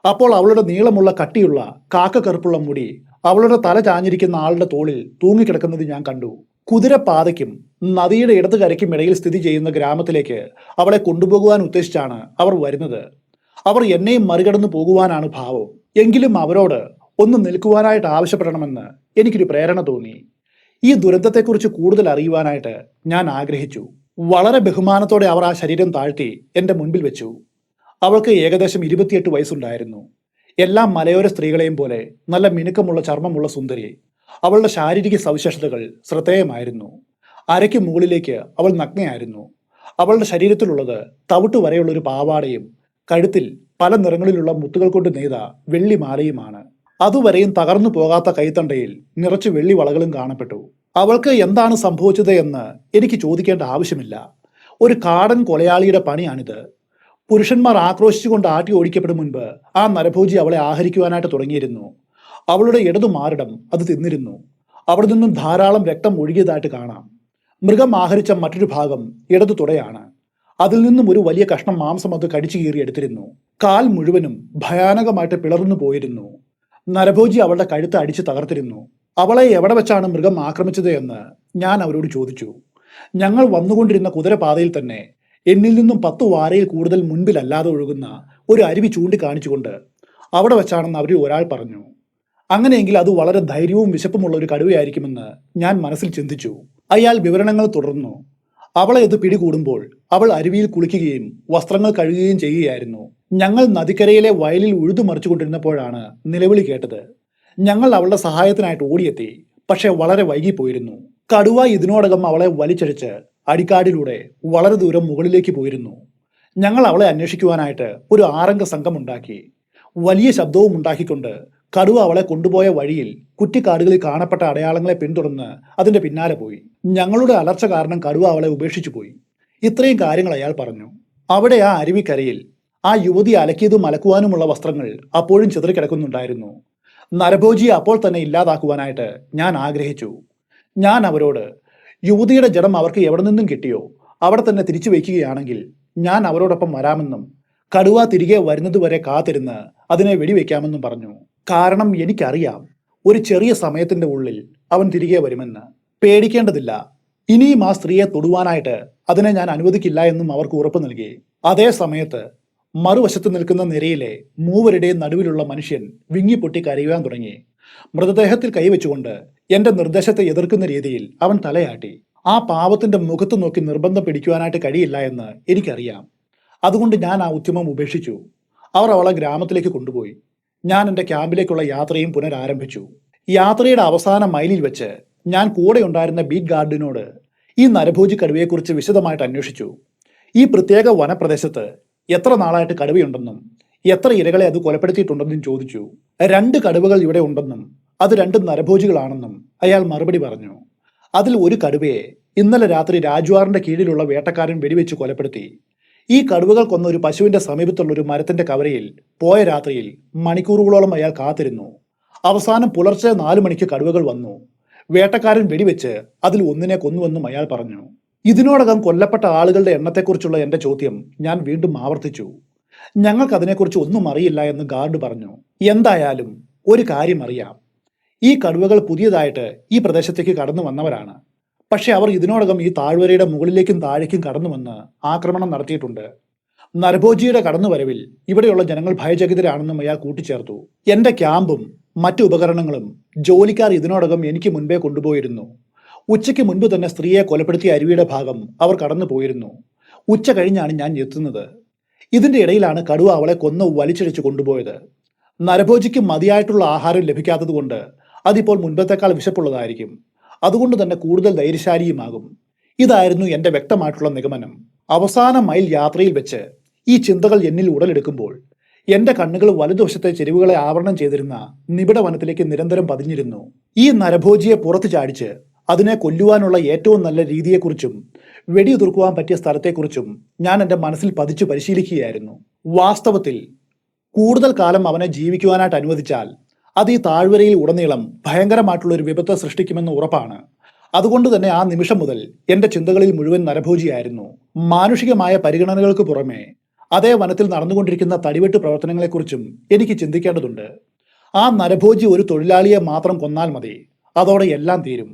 അപ്പോൾ അവളുടെ നീളമുള്ള കട്ടിയുള്ള കാക്കക്കറുപ്പുള്ള മുടി അവളുടെ തല ചാഞ്ഞിരിക്കുന്ന ആളുടെ തോളിൽ തൂങ്ങിക്കിടക്കുന്നത് ഞാൻ കണ്ടു. കുതിരപ്പാതയ്ക്കും നദിയുടെ ഇടത് കരയ്ക്കും ഇടയിൽ സ്ഥിതി ചെയ്യുന്ന ഗ്രാമത്തിലേക്ക് അവളെ കൊണ്ടുപോകുവാൻ ഉദ്ദേശിച്ചാണ് അവർ വരുന്നത്. അവർ എന്നെയും മറികടന്നു പോകുവാനാണ് ഭാവം. എങ്കിലും അവരോട് ഒന്ന് നിൽക്കുവാനായിട്ട് ആവശ്യപ്പെടണമെന്ന് എനിക്കൊരു പ്രേരണ തോന്നി. ഈ ദുരന്തത്തെക്കുറിച്ച് കൂടുതൽ അറിയുവാനായിട്ട് ഞാൻ ആഗ്രഹിച്ചു. വളരെ ബഹുമാനത്തോടെ അവർ ആ ശരീരം താഴ്ത്തി എൻ്റെ മുൻപിൽ വെച്ചു. അവൾക്ക് ഏകദേശം 28 വയസ്സുണ്ടായിരുന്നു. എല്ലാ മലയോര സ്ത്രീകളെയും പോലെ നല്ല മിനുക്കമുള്ള ചർമ്മമുള്ള സുന്ദരി. അവളുടെ ശാരീരിക സവിശേഷതകൾ ശ്രദ്ധേയമായിരുന്നു. അരയ്ക്ക് മുകളിലേക്ക് അവൾ നഗ്നയായിരുന്നു. അവളുടെ ശരീരത്തിലുള്ളത് തവിട്ട് വരെയുള്ള ഒരു പാവാടയും കഴുത്തിൽ പല നിറങ്ങളിലുള്ള മുത്തുകൾ കൊണ്ട് നെയ്ത വെള്ളിമാലയുമാണ്. അതുവരെയും തകർന്നു പോകാത്ത കൈത്തണ്ടയിൽ നിറച്ചു വെള്ളി വളകളും കാണപ്പെട്ടു. അവൾക്ക് എന്താണ് സംഭവിച്ചത് എന്ന് എനിക്ക് ചോദിക്കേണ്ട ആവശ്യമില്ല. ഒരു കാടൻ കൊലയാളിയുടെ പണിയാണിത്. പുരുഷന്മാർ ആക്രോശിച്ചുകൊണ്ട് ആട്ടി ഓടിക്കപ്പെടും മുൻപ് ആ നരഭോജി അവളെ ആഹരിക്കുവാനായിട്ട് തുടങ്ങിയിരുന്നു. അവളുടെ ഇടതു മാറിടം അത് തിന്നിരുന്നു. അവിടെ നിന്നും ധാരാളം രക്തം ഒഴുകിയതായിട്ട് കാണാം. മൃഗം ആഹരിച്ച മറ്റൊരു ഭാഗം ഇടതു തുടയാണ്. അതിൽ നിന്നും ഒരു വലിയ കഷ്ണം മാംസം അത് കടിച്ചു കീറി എടുത്തിരുന്നു. കാൽ മുഴുവനും ഭയാനകമായിട്ട് പിളർന്നു പോയിരുന്നു. നരഭോജി അവളുടെ കഴുത്ത് അടിച്ച് തകർത്തിരുന്നു. അവളെ എവിടെ വെച്ചാണ് മൃഗം ആക്രമിച്ചത് എന്ന് ഞാൻ അവരോട് ചോദിച്ചു. ഞങ്ങൾ വന്നുകൊണ്ടിരുന്ന കുതിരപാതയിൽ തന്നെ എന്നിൽ നിന്നും 10 വാരയിൽ കൂടുതൽ മുൻപിലല്ലാതെ ഒഴുകുന്ന ഒരു അരുവി ചൂണ്ടിക്കാണിച്ചുകൊണ്ട് അവിടെ വെച്ചാണെന്ന് അവരിൽ ഒരാൾ പറഞ്ഞു. അങ്ങനെയെങ്കിൽ അത് വളരെ ധൈര്യവും വിശപ്പുമുള്ള ഒരു കടുവയായിരിക്കുമെന്ന് ഞാൻ മനസ്സിൽ ചിന്തിച്ചു. അയാൾ വിവരണങ്ങൾ തുടർന്നു. അവളെ ഇത് പിടികൂടുമ്പോൾ അവൾ അരുവിയിൽ കുളിക്കുകയും വസ്ത്രങ്ങൾ കഴുകുകയും ചെയ്യുകയായിരുന്നു. ഞങ്ങൾ നദിക്കരയിലെ വയലിൽ ഉഴുതുമറിച്ചുകൊണ്ടിരുന്നപ്പോഴാണ് നിലവിളി കേട്ടത്. ഞങ്ങൾ അവളുടെ സഹായത്തിനായിട്ട് ഓടിയെത്തി. പക്ഷെ വളരെ വൈകിപ്പോയിരുന്നു. കടുവ ഇതിനോടകം അവളെ വലിച്ചഴിച്ച് അടിക്കാടിലൂടെ വളരെ ദൂരം മുകളിലേക്ക് പോയിരുന്നു. ഞങ്ങൾ അവളെ അന്വേഷിക്കുവാനായിട്ട് ഒരു 6 അംഗ സംഘം ഉണ്ടാക്കി. വലിയ ശബ്ദവും ഉണ്ടാക്കിക്കൊണ്ട് കടുവ അവളെ കൊണ്ടുപോയ വഴിയിൽ കുറ്റിക്കാടുകളിൽ കാണപ്പെട്ട അടയാളങ്ങളെ പിന്തുടർന്ന് അതിന്റെ പിന്നാലെ പോയി. ഞങ്ങളുടെ അലർച്ച കാരണം കടുവ അവളെ ഉപേക്ഷിച്ചു പോയി. ഇത്രയും കാര്യങ്ങൾ അയാൾ പറഞ്ഞു. അവിടെ ആ അരുവിക്കരയിൽ ആ യുവതി അലക്കിയതും അലക്കുവാനുമുള്ള വസ്ത്രങ്ങൾ അപ്പോഴും ചിതറിക്കിടക്കുന്നുണ്ടായിരുന്നു. നരഭോജിയെ അപ്പോൾ തന്നെ ഇല്ലാതാക്കുവാനായിട്ട് ഞാൻ ആഗ്രഹിച്ചു. ഞാൻ അവരോട്, യുവതിയുടെ ജഡം അവർക്ക് എവിടെ നിന്നും കിട്ടിയോ അവിടെ തന്നെ തിരിച്ചു വയ്ക്കുകയാണെങ്കിൽ ഞാൻ അവരോടൊപ്പം വരാമെന്നും കടുവ തിരികെ വരുന്നതുവരെ കാത്തിരുന്ന് അതിനെ വെടിവെക്കാമെന്നും പറഞ്ഞു. കാരണം എനിക്കറിയാം, ഒരു ചെറിയ സമയത്തിന്റെ ഉള്ളിൽ അവൻ തിരികെ വരുമെന്ന്. പേടിക്കേണ്ടതില്ല, ഇനിയും ആ സ്ത്രീയെ തൊടുവാനായിട്ട് അതിനെ ഞാൻ അനുവദിക്കില്ല എന്നും അവർക്ക് ഉറപ്പ് നൽകി. അതേ സമയത്ത് മറുവശത്ത് നിൽക്കുന്ന നിരയിലെ മൂവരുടെയും നടുവിലുള്ള മനുഷ്യൻ വിങ്ങിപ്പൊട്ടി കരയുവാൻ തുടങ്ങി. മൃതദേഹത്തിൽ കൈവച്ചുകൊണ്ട് എന്റെ നിർദ്ദേശത്തെ എതിർക്കുന്ന രീതിയിൽ അവൻ തലയാട്ടി. ആ പാവത്തിന്റെ മുഖത്ത് നോക്കി നിർബന്ധം പിടിക്കുവാനായിട്ട് കഴിയില്ല എന്ന് എനിക്കറിയാം. അതുകൊണ്ട് ഞാൻ ആ ഉദ്യമം ഉപേക്ഷിച്ചു. അവർ അവളെ ഗ്രാമത്തിലേക്ക് കൊണ്ടുപോയി. ഞാൻ എൻ്റെ ക്യാമ്പിലേക്കുള്ള യാത്രയും പുനരാരംഭിച്ചു. യാത്രയുടെ അവസാന മൈലിൽ വെച്ച് ഞാൻ കൂടെ ഉണ്ടായിരുന്ന ബീറ്റ് ഗാർഡിനോട് ഈ നരഭോജി കടുവയെക്കുറിച്ച് വിശദമായിട്ട് അന്വേഷിച്ചു. ഈ പ്രത്യേക വനപ്രദേശത്ത് എത്ര നാളായിട്ട് കടുവയുണ്ടെന്നും എത്ര ഇരകളെ അത് കൊലപ്പെടുത്തിയിട്ടുണ്ടെന്നും ചോദിച്ചു. 2 കടുവകൾ ഇവിടെ ഉണ്ടെന്നും അത് 2 നരഭോജികളാണെന്നും അയാൾ മറുപടി പറഞ്ഞു. അതിൽ ഒരു കടുവയെ ഇന്നലെ രാത്രി രാജ്വാറിന്റെ കീഴിലുള്ള വേട്ടക്കാരൻ വെടിവെച്ച് കൊലപ്പെടുത്തി. ഈ കടുവകൾ കൊന്ന ഒരു പശുവിന്റെ സമീപത്തുള്ള ഒരു മരത്തിന്റെ കവരയിൽ പോയ രാത്രിയിൽ മണിക്കൂറുകളോളം അയാൾ കാത്തിരുന്നു. അവസാനം പുലർച്ചെ 4 മണിക്ക് കടുവകൾ വന്നു. വേട്ടക്കാരൻ വെടിവെച്ച് അതിൽ ഒന്നിനെ കൊന്നുവെന്നും അയാൾ പറഞ്ഞു. ഇതിനോടകം കൊല്ലപ്പെട്ട ആളുകളുടെ എണ്ണത്തെക്കുറിച്ചുള്ള എന്റെ ചോദ്യം ഞാൻ വീണ്ടും ആവർത്തിച്ചു. ഞങ്ങൾക്ക് അതിനെക്കുറിച്ച് ഒന്നും അറിയില്ല എന്ന് ഗാർഡ് പറഞ്ഞു. എന്തായാലും ഒരു കാര്യം അറിയാം, ഈ കടുവകൾ പുതിയതായിട്ട് ഈ പ്രദേശത്തേക്ക് കടന്നു വന്നവരാണ്. പക്ഷെ അവർ ഇതിനോടകം ഈ താഴ്വരയുടെ മുകളിലേക്കും താഴേക്കും കടന്നു വന്ന് ആക്രമണം നടത്തിയിട്ടുണ്ട്. നരഭോജിയുടെ കടന്നുവരവിൽ ഇവിടെയുള്ള ജനങ്ങൾ ഭയചകിതരാണെന്നും അയാൾ കൂട്ടിച്ചേർത്തു. എന്റെ ക്യാമ്പും മറ്റു ഉപകരണങ്ങളും ജോലിക്കാർ ഇതിനോടകം എനിക്ക് മുൻപേ കൊണ്ടുപോയിരുന്നു. ഉച്ചയ്ക്ക് മുൻപ് തന്നെ സ്ത്രീയെ കൊലപ്പെടുത്തിയ അരുവിയുടെ ഭാഗം അവർ കടന്നു പോയിരുന്നു. ഉച്ച കഴിഞ്ഞാണ് ഞാൻ എത്തുന്നത്. ഇതിന്റെ ഇടയിലാണ് കടുവ അവളെ കൊന്ന് വലിച്ചിഴച്ചു കൊണ്ടുപോയത്. നരഭോജിക്ക് മതിയായിട്ടുള്ള ആഹാരം ലഭിക്കാത്തതുകൊണ്ട് അതിപ്പോൾ മുൻപത്തേക്കാൾ വിശപ്പുള്ളതായിരിക്കും. അതുകൊണ്ട് തന്നെ കൂടുതൽ ധൈര്യശാലിയുമാകും. ഇതായിരുന്നു എന്റെ വ്യക്തമായിട്ടുള്ള നിഗമനം. അവസാന മൈൽ യാത്രയിൽ വെച്ച് ഈ ചിന്തകൾ എന്നിൽ ഉടലെടുക്കുമ്പോൾ എന്റെ കണ്ണുകൾ വലതുവശത്തെ ചെരുവുകളെ ആവരണം ചെയ്തിരുന്ന നിബിഡ വനത്തിലേക്ക് നിരന്തരം പതിഞ്ഞിരുന്നു. ഈ നരഭോജിയെ പുറത്തു ചാടിച്ച് അതിനെ കൊല്ലുവാനുള്ള ഏറ്റവും നല്ല രീതിയെക്കുറിച്ചും വെടിയുതിർക്കുവാൻ പറ്റിയ സ്ഥലത്തെക്കുറിച്ചും ഞാൻ എൻ്റെ മനസ്സിൽ പതിച്ചു പരിശീലിക്കുകയായിരുന്നു. വാസ്തവത്തിൽ കൂടുതൽ കാലം അവനെ ജീവിക്കുവാനായിട്ട് അനുവദിച്ചാൽ അത് ഈ താഴ്വരയിൽ ഉടനീളം ഭയങ്കരമായിട്ടുള്ള ഒരു വിപത്ത് സൃഷ്ടിക്കുമെന്ന് ഉറപ്പാണ്. അതുകൊണ്ട് തന്നെ ആ നിമിഷം മുതൽ എൻ്റെ ചിന്തകളിൽ മുഴുവൻ നരഭോജിയായിരുന്നു. മാനുഷികമായ പരിഗണനകൾക്ക് പുറമെ അതേ വനത്തിൽ നടന്നുകൊണ്ടിരിക്കുന്ന തടിവെട്ട് പ്രവർത്തനങ്ങളെക്കുറിച്ചും എനിക്ക് ചിന്തിക്കേണ്ടതുണ്ട്. ആ നരഭോജി ഒരു തൊഴിലാളിയെ മാത്രം കൊന്നാൽ മതി, അതോടെ എല്ലാം തീരും.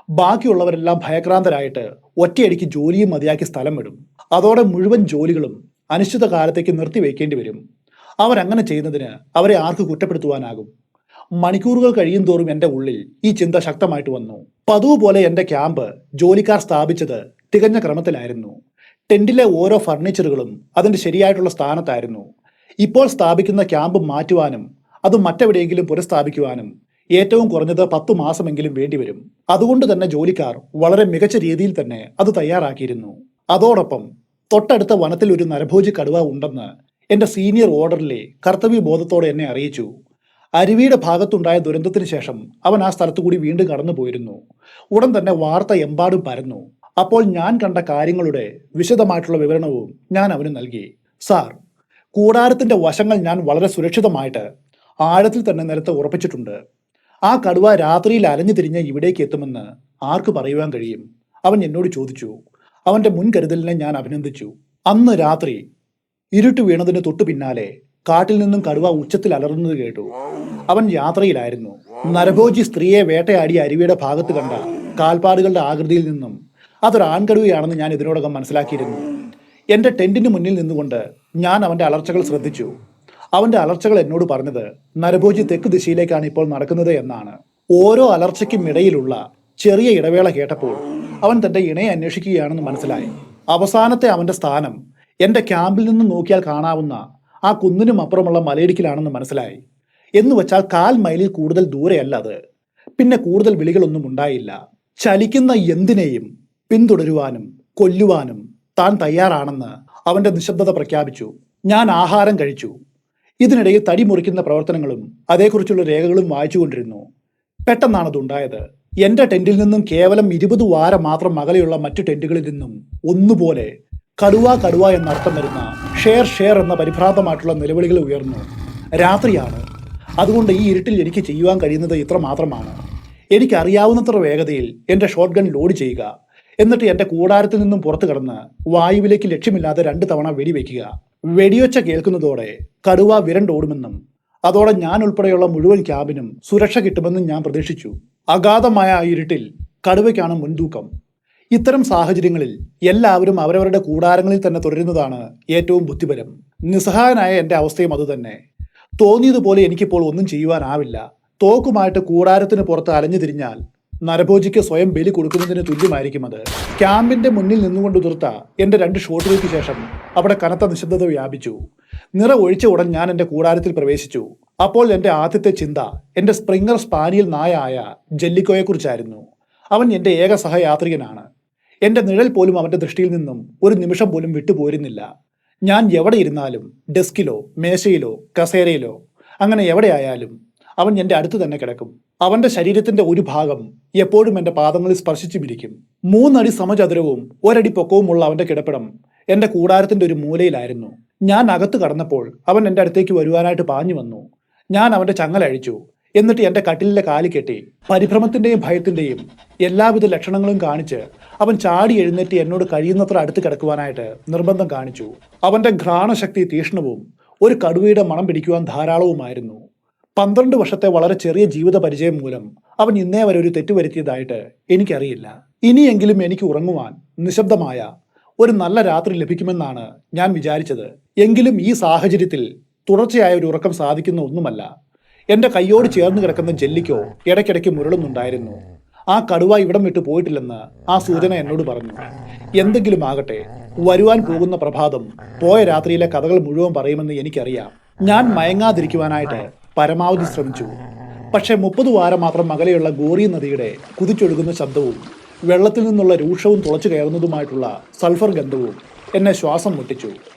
ബാക്കിയുള്ളവരെല്ലാം ഭയക്രാന്തരായിട്ട് ഒറ്റയടിക്ക് ജോലിയും മതിയാക്കി സ്ഥലം വിടും. അതോടെ മുഴുവൻ ജോലികളും അനിശ്ചിത കാലത്തേക്ക് നിർത്തിവെക്കേണ്ടി വരും. അവരങ്ങനെ ചെയ്യുന്നതിന് അവരെ ആർക്ക് കുറ്റപ്പെടുത്തുവാനാകും? മണിക്കൂറുകൾ കഴിയും തോറും എൻ്റെ ഉള്ളിൽ ഈ ചിന്ത ശക്തമായിട്ട് വന്നു. പതിവ് പോലെ എൻ്റെ ക്യാമ്പ് ജോലിക്കാർ സ്ഥാപിച്ചത് തികഞ്ഞ ക്രമത്തിലായിരുന്നു. ടെന്റിലെ ഓരോ ഫർണിച്ചറുകളും അതിൻ്റെ ശരിയായിട്ടുള്ള സ്ഥാനത്തായിരുന്നു. ഇപ്പോൾ സ്ഥാപിക്കുന്ന ക്യാമ്പ് മാറ്റുവാനും അത് മറ്റെവിടെയെങ്കിലും പുനഃസ്ഥാപിക്കുവാനും ഏറ്റവും കുറഞ്ഞത് 10 മാസമെങ്കിലും വേണ്ടിവരും. അതുകൊണ്ട് തന്നെ ജോലിക്കാർ വളരെ മികച്ച രീതിയിൽ തന്നെ അത് തയ്യാറാക്കിയിരുന്നു. അതോടൊപ്പം തൊട്ടടുത്ത വനത്തിൽ ഒരു നരഭോജി കടുവ ഉണ്ടെന്ന് എൻ്റെ സീനിയർ ഓർഡറിലെ കർത്തവ്യബോധത്തോടെ എന്നെ അറിയിച്ചു. അരുവിയുടെ ഭാഗത്തുണ്ടായ ദുരന്തത്തിന് ശേഷം അവൻ ആ സ്ഥലത്തുകൂടി വീണ്ടും കടന്നു പോയിരുന്നു. ഉടൻ തന്നെ വാർത്ത എമ്പാടും പരന്നു. അപ്പോൾ ഞാൻ കണ്ട കാര്യങ്ങളുടെ വിശദമായിട്ടുള്ള വിവരണവും ഞാൻ അവന് നൽകി. സാർ, കൂടാരത്തിന്റെ വശങ്ങൾ ഞാൻ വളരെ സുരക്ഷിതമായിട്ട് ആഴത്തിൽ തന്നെ നിലത്ത് ഉറപ്പിച്ചിട്ടുണ്ട്. ആ കടുവ രാത്രിയിൽ അലഞ്ഞു തിരിഞ്ഞ് ഇവിടേക്ക് എത്തുമെന്ന് ആർക്ക് പറയുവാൻ കഴിയും? അവൻ എന്നോട് ചോദിച്ചു. അവന്റെ മുൻകരുതലിനെ ഞാൻ അഭിനന്ദിച്ചു. അന്ന് രാത്രി ഇരുട്ട് വീണതിന് തൊട്ടു പിന്നാലെ കാട്ടിൽ നിന്നും കടുവ ഉച്ചത്തിൽ അലറുന്നത് കേട്ടു. അവൻ യാത്രയിലായിരുന്നു. നരഭോജി സ്ത്രീയെ വേട്ടയാടിയ അരുവിയുടെ ഭാഗത്ത് കണ്ട കാൽപ്പാടുകളുടെ ആകൃതിയിൽ നിന്നും അതൊരു ആൺകടുവയാണെന്ന് ഞാൻ ഇതിനോടകം മനസ്സിലാക്കിയിരുന്നു. എൻ്റെ ടെന്റിന് മുന്നിൽ നിന്നുകൊണ്ട് ഞാൻ അവന്റെ അലർച്ചകൾ ശ്രദ്ധിച്ചു. അവന്റെ അലർച്ചകൾ എന്നോട് പറഞ്ഞത് നരഭോജി തെക്ക് ദിശയിലേക്കാണ് ഇപ്പോൾ നടക്കുന്നത് എന്നാണ്. ഓരോ അലർച്ചയ്ക്കും ഇടയിലുള്ള ചെറിയ ഇടവേള കേട്ടപ്പോൾ അവൻ തന്റെ ഇണയെ അന്വേഷിക്കുകയാണെന്ന് മനസ്സിലായി. അവസാനത്തെ അവന്റെ സ്ഥാനം എൻ്റെ ക്യാമ്പിൽ നിന്ന് നോക്കിയാൽ കാണാവുന്ന ആ കുന്നിനും അപ്പുറമുള്ള മലയിടുക്കിലാണെന്ന് മനസ്സിലായി. എന്നുവെച്ചാൽ 1/4 മൈലിൽ കൂടുതൽ ദൂരെയല്ല അത്. പിന്നെ കൂടുതൽ വിളികളൊന്നും ഉണ്ടായില്ല. ചലിക്കുന്ന എന്തിനേയും പിന്തുടരുവാനും കൊല്ലുവാനും താൻ തയ്യാറാണെന്ന് അവന്റെ നിശബ്ദത പ്രഖ്യാപിച്ചു. ഞാൻ ആഹാരം കഴിച്ചു. ഇതിനിടയിൽ തടി മുറിക്കുന്ന പ്രവർത്തനങ്ങളും അതേക്കുറിച്ചുള്ള രേഖകളും വായിച്ചുകൊണ്ടിരുന്നു. പെട്ടെന്നാണതുണ്ടായത്. എൻ്റെ ടെന്റിൽ നിന്നും കേവലം 20 വാര മാത്രം അകലെയുള്ള മറ്റു ടെന്റുകളിൽ നിന്നും ഒന്നുപോലെ കടുവ കടുവ എന്നർത്ഥം വരുന്ന ഷേർ ഷേർ എന്ന പരിഭ്രാന്തമായിട്ടുള്ള നിലവിളികൾ ഉയർന്നു. രാത്രിയാണ്. അതുകൊണ്ട് ഈ ഇരുട്ടിൽ എനിക്ക് ചെയ്യുവാൻ കഴിയുന്നത് ഇത്ര മാത്രമാണ്. എനിക്കറിയാവുന്നത്ര വേഗതയിൽ എൻ്റെ ഷോട്ട് ഗൺ ലോഡ് ചെയ്യുക, എന്നിട്ട് എൻ്റെ കൂടാരത്തിൽ നിന്നും പുറത്തു കടന്ന് വായുവിലേക്ക് ലക്ഷ്യമില്ലാതെ 2 തവണ വെടിവെക്കുക. വെടിയൊച്ച കേൾക്കുന്നതോടെ കടുവ വിരണ്ടോടുമെന്നും അതോടെ ഞാൻ ഉൾപ്പെടെയുള്ള മുഴുവൻ ക്യാമ്പിനും സുരക്ഷ കിട്ടുമെന്നും ഞാൻ പ്രതീക്ഷിച്ചു. അഗാധമായ ആ ഇരുട്ടിൽ കടുവയ്ക്കാണ് മുൻതൂക്കം. ഇത്തരം സാഹചര്യങ്ങളിൽ എല്ലാവരും അവരവരുടെ കൂടാരങ്ങളിൽ തന്നെ തുടരുന്നതാണ് ഏറ്റവും ബുദ്ധിപരം. നിസ്സഹായനായ എൻ്റെ അവസ്ഥയും അതുതന്നെ. തോന്നിയതുപോലെ എനിക്കിപ്പോൾ ഒന്നും ചെയ്യുവാനാവില്ല. തോക്കുമായിട്ട് കൂടാരത്തിന് പുറത്ത് അലഞ്ഞു തിരിഞ്ഞാൽ നരഭോജിക്ക് സ്വയം ബലി കൊടുക്കുന്നതിന് തുല്യമായിരിക്കും അത്. ക്യാമ്പിന്റെ മുന്നിൽ നിന്നുകൊണ്ട് ഉതിർത്ത എൻ്റെ 2 ഷോട്ടുകൾക്ക് ശേഷം അവിടെ കനത്ത നിശബ്ദത വ്യാപിച്ചു. നിറ ഒഴിച്ച ഉടൻ ഞാൻ എൻ്റെ കൂടാരത്തിൽ പ്രവേശിച്ചു. അപ്പോൾ എൻ്റെ ആദ്യത്തെ ചിന്ത എൻ്റെ സ്പ്രിംഗർ സ്പാനിയൽ നായായ ജെല്ലിക്കോയെക്കുറിച്ചായിരുന്നു. അവൻ എൻ്റെ ഏക സഹയാത്രികനാണ്. എൻ്റെ നിഴൽ പോലും അവൻ്റെ ദൃഷ്ടിയിൽ നിന്നും ഒരു നിമിഷം പോലും വിട്ടുപോരുന്നില്ല. ഞാൻ എവിടെ ഇരുന്നാലും, ഡെസ്കിലോ മേശയിലോ കസേരയിലോ അങ്ങനെ എവിടെയായാലും അവൻ എൻ്റെ അടുത്ത് തന്നെ കിടക്കും. അവൻ്റെ ശരീരത്തിൻ്റെ ഒരു ഭാഗം എപ്പോഴും എൻ്റെ പാദങ്ങളിൽ സ്പർശിച്ചുമിരിക്കും. 3 അടി സമചതുരവും 1 അടി പൊക്കവുമുള്ള അവൻ്റെ കിടപ്പിടം എൻ്റെ കൂടാരത്തിൻ്റെ ഒരു മൂലയിലായിരുന്നു. ഞാൻ അകത്ത് കടന്നപ്പോൾ അവൻ എൻ്റെ അടുത്തേക്ക് വരുവാനായിട്ട് പാഞ്ഞു വന്നു. ഞാൻ അവൻ്റെ ചങ്ങലഴിച്ചു. എന്നിട്ട് എൻ്റെ കട്ടിലിലെ കാലി കെട്ടി. പരിഭ്രമത്തിൻ്റെയും ഭയത്തിൻ്റെയും എല്ലാവിധ ലക്ഷണങ്ങളും കാണിച്ച് അവൻ ചാടി എഴുന്നേറ്റ് എന്നോട് കഴിയുന്നത്ര അടുത്ത് കിടക്കുവാനായിട്ട് നിർബന്ധം കാണിച്ചു. അവൻ്റെ ഘ്രാണശക്തി തീക്ഷ്ണവും ഒരു കടുവയുടെ മണം പിടിക്കുവാൻ ധാരാളവുമായിരുന്നു. 12 വർഷത്തെ വളരെ ചെറിയ ജീവിത പരിചയം മൂലം അവൻ ഇന്നേ വരെ ഒരു തെറ്റുവരുത്തിയതായിട്ട് എനിക്കറിയില്ല. ഇനിയെങ്കിലും എനിക്ക് ഉറങ്ങുവാൻ നിശബ്ദമായ ഒരു നല്ല രാത്രി ലഭിക്കുമെന്നാണ് ഞാൻ വിചാരിച്ചത്. എങ്കിലും ഈ സാഹചര്യത്തിൽ തുടർച്ചയായ ഒരു ഉറക്കം സാധിക്കുന്ന ഒന്നുമല്ല. എൻ്റെ കൈയോട് ചേർന്ന് കിടക്കുന്ന ജെല്ലിക്കോ ഇടയ്ക്കിടയ്ക്ക് മുരളുന്നുണ്ടായിരുന്നു. ആ കടുവ ഇവിടം വിട്ടു പോയിട്ടില്ലെന്ന് ആ സൂചന എന്നോട് പറഞ്ഞു. എന്തെങ്കിലും ആകട്ടെ, വരുവാൻ പോകുന്ന പ്രഭാതം പോയ രാത്രിയിലെ കഥകൾ മുഴുവൻ പറയുമെന്ന് എനിക്കറിയാം. ഞാൻ മയങ്ങാതിരിക്കുവാനായിട്ട് പരമാവധി ശ്രമിച്ചു. പക്ഷേ 30 വാരം മാത്രം അകലെയുള്ള ഗോറി നദിയുടെ കുതിച്ചൊഴുകുന്ന ശബ്ദവും വെള്ളത്തിൽ നിന്നുള്ള രൂക്ഷവും തുളച്ചു കയറുന്നതുമായിട്ടുള്ള സൾഫർ ഗന്ധവും എന്നെ ശ്വാസം മുട്ടിച്ചു.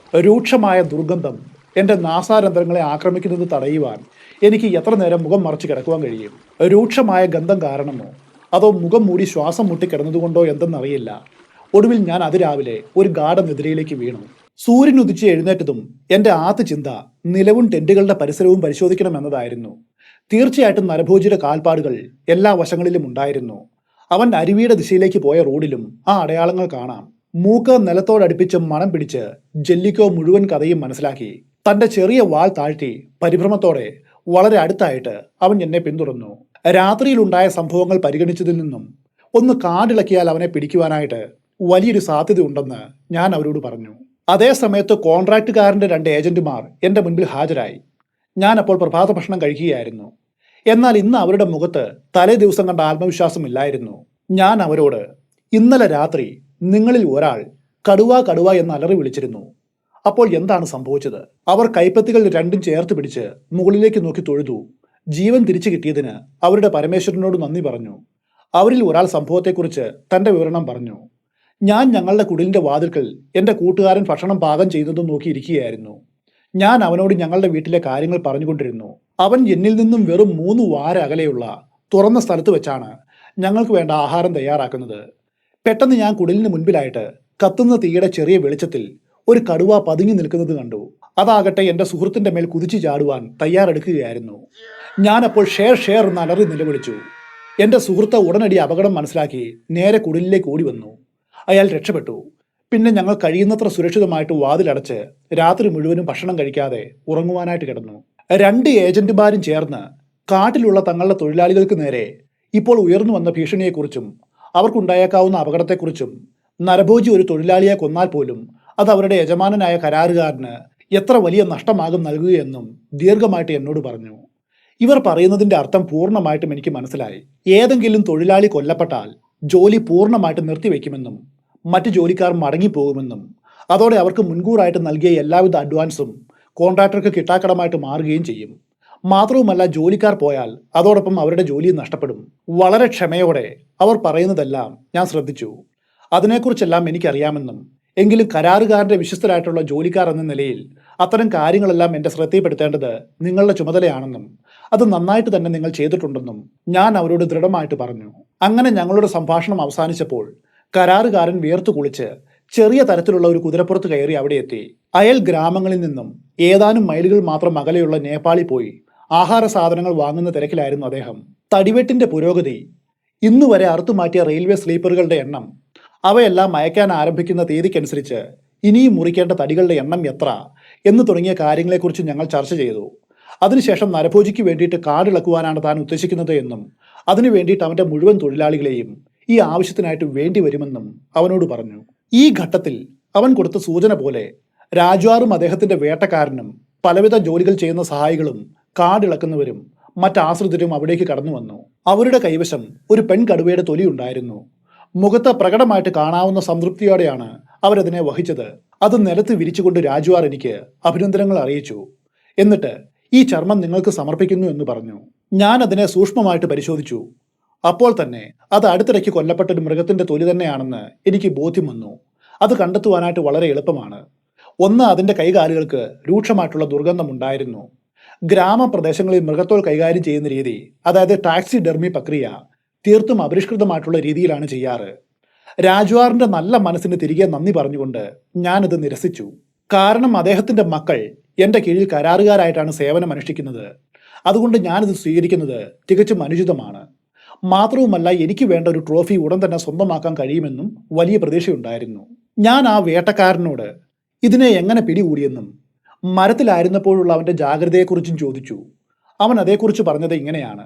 രൂക്ഷമായ ദുർഗന്ധം എൻ്റെ നാസാരന്ധ്രങ്ങളെ ആക്രമിക്കുന്നത് തടയുവാൻ എനിക്ക് എത്ര നേരം മുഖം മറച്ച് കിടക്കുവാൻ കഴിയും? രൂക്ഷമായ ഗന്ധം കാരണമോ അതോ മുഖം മൂടി ശ്വാസം മുട്ടിക്കിടന്നതുകൊണ്ടോ എന്തെന്നറിയില്ല. ഒടുവിൽ ഞാൻ അതിരാവിലെ ഒരു ഗാഢനിദ്രയിലേക്ക് വീണു. സൂര്യൻ ഉദിച്ച് എഴുന്നേറ്റതും എൻ്റെ ആദ്യ ചിന്ത നിലവും ടെന്റുകളുടെ പരിസരവും പരിശോധിക്കണമെന്നതായിരുന്നു. തീർച്ചയായിട്ടും നരഭോജിയുടെ കാൽപ്പാടുകൾ എല്ലാ വശങ്ങളിലും ഉണ്ടായിരുന്നു. അവൻ അരുവിയുടെ ദിശയിലേക്ക് പോയ റോഡിലും ആ അടയാളങ്ങൾ കാണാം. മൂക്ക് നിലത്തോടടുപ്പിച്ച് മണം പിടിച്ച് ജെല്ലിക്കോ മുഴുവൻ കഥയും മനസ്സിലാക്കി. തന്റെ ചെറിയ വാൾ താഴ്ത്തി പരിഭ്രമത്തോടെ വളരെ അടുത്തായിട്ട് അവൻ എന്നെ പിന്തുടർന്നു. രാത്രിയിലുണ്ടായ സംഭവങ്ങൾ പരിഗണിച്ചതിൽ നിന്നും ഒന്ന് കാടിളക്കിയാൽ അവനെ പിടിക്കുവാനായിട്ട് വലിയൊരു സാധ്യതയുണ്ടെന്ന് ഞാൻ അവരോട് പറഞ്ഞു. അതേ സമയത്ത് കോൺട്രാക്റ്റുകാരൻ്റെ 2 ഏജന്റുമാർ എൻ്റെ മുൻപിൽ ഹാജരായി. ഞാൻ അപ്പോൾ പ്രഭാത ഭക്ഷണം കഴിക്കുകയായിരുന്നു. എന്നാൽ ഇന്ന് അവരുടെ മുഖത്ത് തലേ ദിവസം കണ്ട ആത്മവിശ്വാസമില്ലായിരുന്നു. ഞാൻ അവരോട്, ഇന്നലെ രാത്രി നിങ്ങളിൽ ഒരാൾ കടുവ കടുവ എന്ന് അലറി വിളിച്ചിരുന്നു. അപ്പോൾ എന്താണ് സംഭവിച്ചത്? അവർ കൈപ്പത്തികൾ രണ്ടും ചേർത്ത് പിടിച്ച് മുകളിലേക്ക് നോക്കി തൊഴുതു. ജീവൻ തിരിച്ചു കിട്ടിയതിന് അവരുടെ പരമേശ്വരനോട് നന്ദി പറഞ്ഞു. അവരിൽ ഒരാൾ സംഭവത്തെക്കുറിച്ച് തന്റെ വിവരണം പറഞ്ഞു. ഞാൻ ഞങ്ങളുടെ കുടിലിന്റെ വാതിൽക്കൽ എൻ്റെ കൂട്ടുകാരൻ ഭക്ഷണം പാകം ചെയ്യുന്നതും നോക്കിയിരിക്കുകയായിരുന്നു. ഞാൻ അവനോട് ഞങ്ങളുടെ വീട്ടിലെ കാര്യങ്ങൾ പറഞ്ഞുകൊണ്ടിരുന്നു. അവൻ എന്നിൽ നിന്നും വെറും 3 വാര അകലെയുള്ള തുറന്ന സ്ഥലത്ത് വെച്ചാണ് ഞങ്ങൾക്ക് വേണ്ട ആഹാരം തയ്യാറാക്കുന്നത്. പെട്ടെന്ന് ഞാൻ കുടിലിന് മുൻപിലായിട്ട് കത്തുന്ന തീയുടെ ചെറിയ വെളിച്ചത്തിൽ ഒരു കടുവ പതുങ്ങി നിൽക്കുന്നത് കണ്ടു. അതാകട്ടെ എൻ്റെ സുഹൃത്തിന്റെ മേൽ കുതിച്ചു ചാടുവാൻ തയ്യാറെടുക്കുകയായിരുന്നു. ഞാനപ്പോൾ ഷേർ ഷേർ എന്ന് അലറി നിലവിളിച്ചു. എൻ്റെ സുഹൃത്ത് ഉടനടി അപകടം മനസ്സിലാക്കി നേരെ കുടിലിലേക്ക് ഓടി വന്നു. അയാൾ രക്ഷപ്പെട്ടു. പിന്നെ ഞങ്ങൾ കഴിയുന്നത്ര സുരക്ഷിതമായിട്ട് വാതിലടച്ച് രാത്രി മുഴുവനും ഭക്ഷണം കഴിക്കാതെ ഉറങ്ങുവാനായിട്ട് കിടന്നു. 2 ഏജന്റുമാരും ചേർന്ന് കാട്ടിലുള്ള തങ്ങളുടെ തൊഴിലാളികൾക്ക് നേരെ ഇപ്പോൾ ഉയർന്നു വന്ന ഭീഷണിയെക്കുറിച്ചും അവർക്കുണ്ടായേക്കാവുന്ന അപകടത്തെക്കുറിച്ചും, നരഭോജി ഒരു തൊഴിലാളിയെ കൊന്നാൽ പോലും അത് അവരുടെ യജമാനനായ കരാറുകാരന് എത്ര വലിയ നഷ്ടമാകും നൽകുകയെന്നും ദീർഘമായിട്ട് എന്നോട് പറഞ്ഞു. ഇവർ പറയുന്നതിന്റെ അർത്ഥം പൂർണ്ണമായിട്ടും എനിക്ക് മനസ്സിലായി. ഏതെങ്കിലും തൊഴിലാളി കൊല്ലപ്പെട്ടാൽ ജോലി പൂർണ്ണമായിട്ട് നിർത്തിവെക്കുമെന്നും മറ്റു ജോലിക്കാർ മടങ്ങിപ്പോകുമെന്നും അതോടെ അവർക്ക് മുൻകൂറായിട്ട് നൽകിയ എല്ലാവിധ അഡ്വാൻസും കോൺട്രാക്ടർക്ക് കിട്ടാക്കടമായിട്ട് മാറുകയും ചെയ്യും. മാത്രവുമല്ല, ജോലിക്കാർ പോയാൽ അതോടൊപ്പം അവരുടെ ജോലി നഷ്ടപ്പെടും. വളരെ ക്ഷമയോടെ അവർ പറയുന്നതെല്ലാം ഞാൻ ശ്രദ്ധിച്ചു. അതിനെക്കുറിച്ചെല്ലാം എനിക്കറിയാമെന്നും എങ്കിലും കരാറുകാരൻ്റെ വിശ്വസ്തരായിട്ടുള്ള ജോലിക്കാർ എന്ന നിലയിൽ അത്തരം കാര്യങ്ങളെല്ലാം എൻ്റെ ശ്രദ്ധയിൽപ്പെടുത്തേണ്ടത് നിങ്ങളുടെ ചുമതലയാണെന്നും അത് നന്നായിട്ട് തന്നെ നിങ്ങൾ ചെയ്തിട്ടുണ്ടെന്നും ഞാൻ അവരോട് ദൃഢമായിട്ട് പറഞ്ഞു. അങ്ങനെ ഞങ്ങളുടെ സംഭാഷണം അവസാനിച്ചപ്പോൾ കരാറുകാരൻ വിയർത്തു കുളിച്ച് ചെറിയ തരത്തിലുള്ള ഒരു കുതിരപ്പുറത്ത് കയറി അവിടെ എത്തി. അയൽ ഗ്രാമങ്ങളിൽ നിന്നും ഏതാനും മൈലുകൾ മാത്രം അകലെയുള്ള നേപ്പാളിൽ പോയി ആഹാര സാധനങ്ങൾ വാങ്ങുന്ന തിരക്കിലായിരുന്നു അദ്ദേഹം. തടിവെട്ടിന്റെ പുരോഗതി, ഇന്നുവരെ അറുത്തുമാറ്റിയ റെയിൽവേ സ്ലീപ്പറുകളുടെ എണ്ണം, അവയെല്ലാം അയക്കാൻ ആരംഭിക്കുന്ന തീയതിക്കനുസരിച്ച് ഇനിയും മുറിക്കേണ്ട തടികളുടെ എണ്ണം എത്ര എന്ന് തുടങ്ങിയ കാര്യങ്ങളെക്കുറിച്ച് ഞങ്ങൾ ചർച്ച ചെയ്തു. അതിനുശേഷം നരഭോജിക്ക് വേണ്ടിയിട്ട് കാടിളക്കുവാനാണ് താൻ ഉദ്ദേശിക്കുന്നത് എന്നും അതിനു വേണ്ടിയിട്ട് അവൻ്റെ മുഴുവൻ തൊഴിലാളികളെയും ഈ ആവശ്യത്തിനായിട്ട് വേണ്ടി വരുമെന്നും അവനോട് പറഞ്ഞു. ഈ ഘട്ടത്തിൽ അവൻ കൊടുത്ത സൂചന പോലെ രാജാറും അദ്ദേഹത്തിന്റെ വേട്ടക്കാരനും പലവിധ ജോലികൾ ചെയ്യുന്ന സഹായികളും കാടിളക്കുന്നവരും മറ്റാശ്രിതരും അവിടേക്ക് കടന്നു വന്നു. അവരുടെ കൈവശം ഒരു പെൺകടുവയുടെ തൊലി ഉണ്ടായിരുന്നു. മുഖത്ത് പ്രകടമായിട്ട് കാണാവുന്ന സംതൃപ്തിയോടെയാണ് അവരതിനെ വഹിച്ചത്. അത് നിലത്ത് വിരിച്ചുകൊണ്ട് രാജുവാർ എനിക്ക് അഭിനന്ദനങ്ങൾ അറിയിച്ചു. എന്നിട്ട് ഈ ചർമ്മം നിങ്ങൾക്ക് സമർപ്പിക്കുന്നു എന്ന് പറഞ്ഞു. ഞാൻ അതിനെ സൂക്ഷ്മമായിട്ട് പരിശോധിച്ചു. അപ്പോൾ തന്നെ അത് അടുത്തിടയ്ക്ക് കൊല്ലപ്പെട്ട ഒരു മൃഗത്തിന്റെ തൊലി തന്നെയാണെന്ന് എനിക്ക് ബോധ്യം വന്നു. അത് കണ്ടെത്തുവാനായിട്ട് വളരെ എളുപ്പമാണ്. ഒന്ന്, അതിന്റെ കൈകാലുകൾക്ക് രൂക്ഷമായിട്ടുള്ള ദുർഗന്ധമുണ്ടായിരുന്നു. ഗ്രാമപ്രദേശങ്ങളിൽ മൃഗത്തോൽ കൈകാര്യം ചെയ്യുന്ന രീതി, അതായത് ടാക്സിഡെർമി പ്രക്രിയ, തീർത്തും അപരിഷ്കൃതമായിട്ടുള്ള രീതിയിലാണ് ചെയ്യാറ്. രാജ്വാറിന്റെ നല്ല മനസ്സിന് തിരികെ നന്ദി പറഞ്ഞുകൊണ്ട് ഞാനത് നിരസിച്ചു. കാരണം അദ്ദേഹത്തിന്റെ മക്കൾ എന്റെ കീഴിൽ കരാറുകാരായിട്ടാണ് സേവനം അനുഷ്ഠിക്കുന്നത്. അതുകൊണ്ട് ഞാനിത് സ്വീകരിക്കുന്നത് തികച്ചും അനുചിതമാണ്. മാത്രവുമല്ല, എനിക്ക് വേണ്ട ഒരു ട്രോഫി ഉടൻ തന്നെ സ്വന്തമാക്കാൻ കഴിയുമെന്നും വലിയ പ്രതീക്ഷയുണ്ടായിരുന്നു. ഞാൻ ആ വേട്ടക്കാരനോട് ഇതിനെ എങ്ങനെ പിടികൂടിയെന്നും മരത്തിലായിരുന്നപ്പോഴുള്ള അവന്റെ ജാഗ്രതയെക്കുറിച്ചും ചോദിച്ചു. അവൻ അതേക്കുറിച്ച് പറഞ്ഞത് ഇങ്ങനെയാണ്: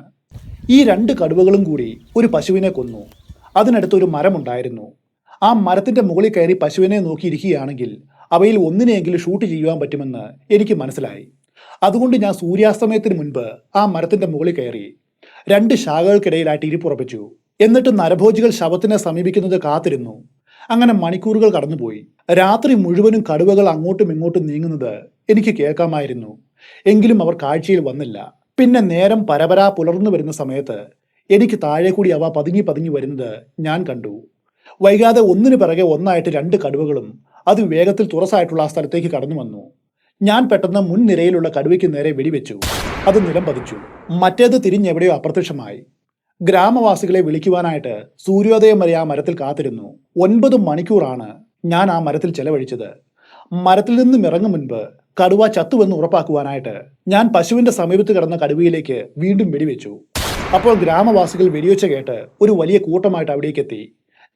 ഈ 2 കടുവകളും കൂടി ഒരു പശുവിനെ കൊന്നു. അതിനടുത്ത് ഒരു മരമുണ്ടായിരുന്നു. ആ മരത്തിന്റെ മുകളിൽ കയറി പശുവിനെ നോക്കിയിരിക്കുകയാണെങ്കിൽ അവയിൽ ഒന്നിനെയെങ്കിലും ഷൂട്ട് ചെയ്യുവാൻ പറ്റുമെന്ന് എനിക്ക് മനസ്സിലായി. അതുകൊണ്ട് ഞാൻ സൂര്യാസ്തമയത്തിന് മുൻപ് ആ മരത്തിന്റെ മുകളിൽ കയറി 2 ശാഖകൾക്കിടയിലായിട്ട് ഇരിപ്പുറപ്പിച്ചു. എന്നിട്ട് നരഭോജികൾ ശവത്തിനെ സമീപിക്കുന്നത് കാത്തിരുന്നു. അങ്ങനെ മണിക്കൂറുകൾ കടന്നുപോയി. രാത്രി മുഴുവനും കടുവകൾ അങ്ങോട്ടും ഇങ്ങോട്ടും നീങ്ങുന്നത് എനിക്ക് കേൾക്കാമായിരുന്നു. എങ്കിലും അവർ കാഴ്ചയിൽ വന്നില്ല. പിന്നെ നേരം പരപരാ പുലർന്നു വരുന്ന സമയത്ത് എനിക്ക് താഴെ കൂടി അവ പതുങ്ങി വരുന്നത് ഞാൻ കണ്ടു. വൈകാതെ ഒന്നിനു പിറകെ ഒന്നായിട്ട് 2 കടുവകളും അതിവേഗത്തിൽ തുറസായിട്ടുള്ള ആ സ്ഥലത്തേക്ക് കടന്നു വന്നു. ഞാൻ പെട്ടെന്ന് മുൻനിരയിലുള്ള കടുവയ്ക്ക് നേരെ വെടിവെച്ചു. അത് നിലം പതിച്ചു. മറ്റേത് തിരിഞ്ഞെവിടെയോ അപ്രത്യക്ഷമായി. ഗ്രാമവാസികളെ വിളിക്കുവാനായിട്ട് സൂര്യോദയം വരെ ആ മരത്തിൽ കാത്തിരുന്നു. 9 മണിക്കൂറാണ് ഞാൻ ആ മരത്തിൽ ചെലവഴിച്ചത്. മരത്തിൽ നിന്നും ഇറങ്ങും മുൻപ് കടുവ ചത്തുവെന്ന് ഉറപ്പാക്കുവാനായിട്ട് ഞാൻ പശുവിന്റെ സമീപത്ത് കിടന്ന കടുവയിലേക്ക് വീണ്ടും വെടിവെച്ചു. അപ്പോൾ ഗ്രാമവാസികൾ വെടിവെച്ച കേട്ട് ഒരു വലിയ കൂട്ടമായിട്ട് അവിടേക്ക് എത്തി.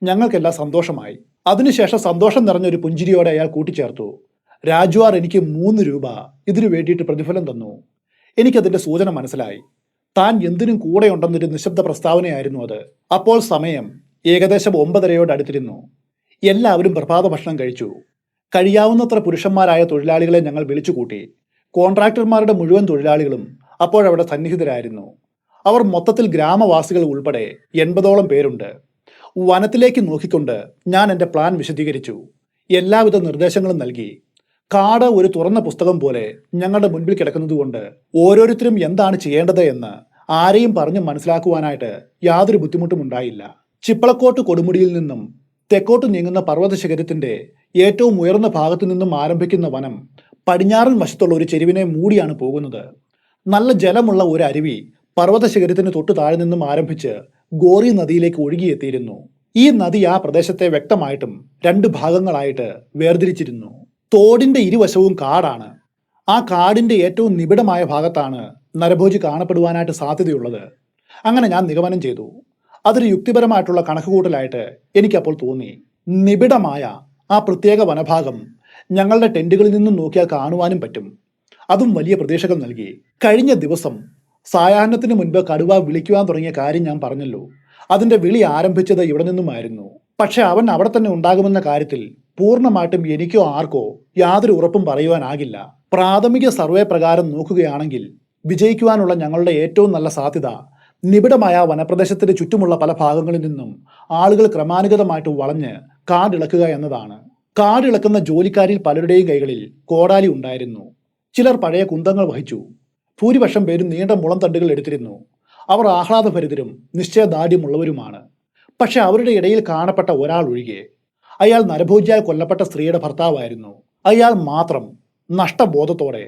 ഞങ്ങൾക്കെല്ലാം സന്തോഷമായി. അതിനുശേഷം സന്തോഷം നിറഞ്ഞൊരു പുഞ്ചിരിയോടെ അയാൾ കൂട്ടിച്ചേർത്തു: രാജ്വാർ എനിക്ക് 3 രൂപ ഇതിനു വേണ്ടിയിട്ട് പ്രതിഫലം തന്നു. എനിക്കതിന്റെ സൂചന മനസ്സിലായി. താൻ എന്തിനും കൂടെയുണ്ടെന്നൊരു നിശബ്ദ പ്രസ്താവനയായിരുന്നു അത്. അപ്പോൾ സമയം ഏകദേശം 9:30 അടുത്തിരുന്നു. എല്ലാവരും പ്രഭാത ഭക്ഷണം കഴിച്ചു. കഴിയാവുന്നത്ര പുരുഷന്മാരായ തൊഴിലാളികളെ ഞങ്ങൾ വിളിച്ചുകൂട്ടി. കോൺട്രാക്ടർമാരുടെ മുഴുവൻ തൊഴിലാളികളും അപ്പോഴവിടെ സന്നിഹിതരായിരുന്നു. അവർ മൊത്തത്തിൽ ഗ്രാമവാസികൾ ഉൾപ്പെടെ 80ഓളം പേരുണ്ട്. വനത്തിലേക്ക് നോക്കിക്കൊണ്ട് ഞാൻ എൻ്റെ പ്ലാൻ വിശദീകരിച്ചു. എല്ലാവിധ നിർദ്ദേശങ്ങളും നൽകി. കാട് ഒരു തുറന്ന പുസ്തകം പോലെ ഞങ്ങളുടെ മുൻപിൽ കിടക്കുന്നതുകൊണ്ട് ഓരോരുത്തരും എന്താണ് ചെയ്യേണ്ടത് എന്ന് ആരെയും പറഞ്ഞു മനസ്സിലാക്കുവാനായിട്ട് യാതൊരു ബുദ്ധിമുട്ടും ഉണ്ടായില്ല. ചിപ്പളക്കോട്ട് കൊടുമുടിയിൽ നിന്നും തെക്കോട്ട് നീങ്ങുന്ന പർവ്വത ശിഖരത്തിന്റെ ഏറ്റവും ഉയർന്ന ഭാഗത്തു നിന്നും ആരംഭിക്കുന്ന വനം പടിഞ്ഞാറൻ വശത്തുള്ള ഒരു ചെരുവിനെ മൂടിയാണ് പോകുന്നത്. നല്ല ജലമുള്ള ഒരു അരുവി പർവ്വത ശിഖരത്തിന് തൊട്ടു താഴെ നിന്നും ആരംഭിച്ച് ഗോറി നദിയിലേക്ക് ഒഴുകിയെത്തിയിരുന്നു. ഈ നദി ആ പ്രദേശത്തെ വ്യക്തമായിട്ടും 2 ഭാഗങ്ങളായിട്ട് വേർതിരിച്ചിരുന്നു. തോടിന്റെ ഇരുവശവും കാടാണ്. ആ കാടിന്റെ ഏറ്റവും നിബിഡമായ ഭാഗത്താണ് നരഭോജി കാണപ്പെടുവാനായിട്ട് സാധ്യതയുള്ളത്. അങ്ങനെ ഞാൻ നിഗമനം ചെയ്തു. അതൊരു യുക്തിപരമായിട്ടുള്ള കണക്കുകൂട്ടലായിട്ട് എനിക്കപ്പോൾ തോന്നി. നിബിഡമായ ആ പ്രത്യേക വനഭാഗം ഞങ്ങളുടെ ടെന്റുകളിൽ നിന്നും നോക്കിയാൽ കാണുവാനും പറ്റും. അതും വലിയ പ്രതീക്ഷകൾ നൽകി. കഴിഞ്ഞ ദിവസം സായാഹ്നത്തിന് മുൻപ് കടുവ വിളിക്കുവാൻ തുടങ്ങിയ കാര്യം ഞാൻ പറഞ്ഞല്ലോ. അതിന്റെ വിളി ആരംഭിച്ചത് ഇവിടെ നിന്നുമായിരുന്നു. പക്ഷെ അവൻ അവിടെ തന്നെ ഉണ്ടാകുമെന്ന കാര്യത്തിൽ പൂർണ്ണമായിട്ടും എനിക്കോ ആർക്കോ യാതൊരു ഉറപ്പും പറയുവാനാകില്ല. പ്രാഥമിക സർവേ പ്രകാരം നോക്കുകയാണെങ്കിൽ വിജയിക്കുവാനുള്ള ഞങ്ങളുടെ ഏറ്റവും നല്ല സാധ്യത നിബിഡമായ വനപ്രദേശത്തിന് ചുറ്റുമുള്ള പല ഭാഗങ്ങളിൽ നിന്നും ആളുകൾ ക്രമാനുഗതമായിട്ട് വളഞ്ഞ് കാടിളക്കുക എന്നതാണ്. കാടിളക്കുന്ന ജോലിക്കാരിൽ പലരുടെയും കൈകളിൽ കോടാലി ഉണ്ടായിരുന്നു. ചിലർ പഴയ കുന്തങ്ങൾ വഹിച്ചു. ഭൂരിപക്ഷം പേരും നീണ്ട മുളം തണ്ടുകൾ എടുത്തിരുന്നു. അവർ ആഹ്ലാദഭരിതരും നിശ്ചയദാർഢ്യമുള്ളവരുമാണ്. പക്ഷെ അവരുടെ ഇടയിൽ കാണപ്പെട്ട ഒരാൾ ഒഴികെ, അയാൾ നരഭോജിയാൽ കൊല്ലപ്പെട്ട സ്ത്രീയുടെ ഭർത്താവായിരുന്നു. അയാൾ മാത്രം നഷ്ടബോധത്തോടെ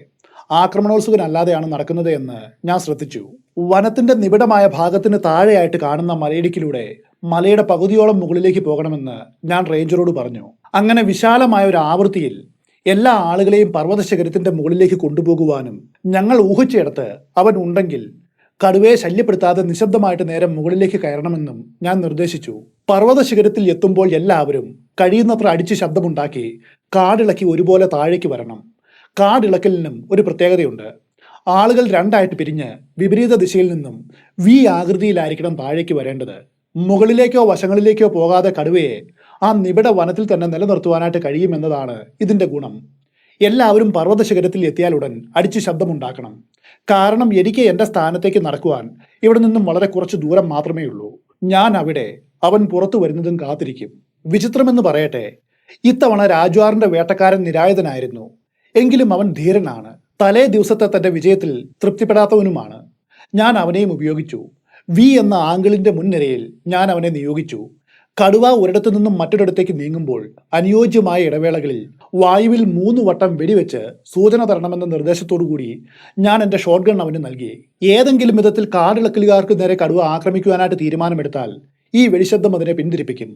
ആക്രമണോത്സുകനല്ലാതെയാണ് നടക്കുന്നത് എന്ന് ഞാൻ ശ്രദ്ധിച്ചു. വനത്തിന്റെ നിബിഡമായ ഭാഗത്തിന് താഴെയായിട്ട് കാണുന്ന മലയിടുക്കിലൂടെ മലയുടെ പകുതിയോളം മുകളിലേക്ക് പോകണമെന്ന് ഞാൻ റേഞ്ചറോട് പറഞ്ഞു. അങ്ങനെ വിശാലമായ ഒരു ആവൃത്തിയിൽ എല്ലാ ആളുകളെയും പർവ്വത ശിഖരത്തിന്റെ മുകളിലേക്ക് കൊണ്ടുപോകുവാനും ഞങ്ങൾ ഊഹിച്ചെടുത്ത് അവൻ ഉണ്ടെങ്കിൽ കടുവയെ ശല്യപ്പെടുത്താതെ നിശബ്ദമായിട്ട് നേരെ മുകളിലേക്ക് കയറണമെന്നും ഞാൻ നിർദ്ദേശിച്ചു. പർവ്വത ശിഖരത്തിൽ എത്തുമ്പോൾ എല്ലാവരും കഴിയുന്നത്ര അടിച്ച് ശബ്ദമുണ്ടാക്കി കാടിളക്കി ഒരുപോലെ താഴേക്ക് വരണം. കാടിളക്കലിനും ഒരു പ്രത്യേകതയുണ്ട്. ആളുകൾ 2ആയിട്ട് പിരിഞ്ഞ് വിപരീത ദിശയിൽ നിന്നും വി ആകൃതിയിലായിരിക്കണം താഴേക്ക് വരേണ്ടത്. മുകളിലേക്കോ വശങ്ങളിലേക്കോ പോകാതെ കടുവയെ ആ നിബിഡ വനത്തിൽ തന്നെ നിലനിർത്തുവാനായിട്ട് കഴിയുമെന്നതാണ് ഇതിന്റെ ഗുണം. എല്ലാവരും പർവ്വത ശിഖരത്തിൽ എത്തിയാലുടൻ അടിച്ച് ശബ്ദമുണ്ടാക്കണം. കാരണം എനിക്ക് എൻ്റെ സ്ഥാനത്തേക്ക് നടക്കുവാൻ ഇവിടെ നിന്നും വളരെ കുറച്ച് ദൂരം മാത്രമേ ഉള്ളൂ. ഞാൻ അവിടെ അവൻ പുറത്തു വരുന്നതും കാത്തിരിക്കും. വിചിത്രമെന്ന് പറയട്ടെ, ഇത്തവണ രാജ്വാറിന്റെ വേട്ടക്കാരൻ നിരായുധനായിരുന്നു. എങ്കിലും അവൻ ധീരനാണ്. തലേ ദിവസത്തെ തന്റെ വിജയത്തിൽ തൃപ്തിപ്പെടാത്തവനുമാണ്. ഞാൻ അവനെയും ഉപയോഗിച്ചു. വി എന്ന ആംഗിളിന്റെ മുൻനിരയിൽ ഞാൻ അവനെ നിയോഗിച്ചു. കടുവ ഒരിടത്തു നിന്നും മറ്റൊരിടത്തേക്ക് നീങ്ങുമ്പോൾ അനുയോജ്യമായ ഇടവേളകളിൽ വായുവിൽ 3 വട്ടം വെടിവെച്ച് സൂചന തരണമെന്ന നിർദ്ദേശത്തോടുകൂടി ഞാൻ എൻ്റെ ഷോട്ട് ഗൺ അവന് നൽകി. ഏതെങ്കിലും വിധത്തിൽ കാടിളക്കലുകാർക്ക് നേരെ കടുവ ആക്രമിക്കുവാനായിട്ട് തീരുമാനമെടുത്താൽ ഈ വെടിശബ്ദം അതിനെ പിന്തിരിപ്പിക്കും.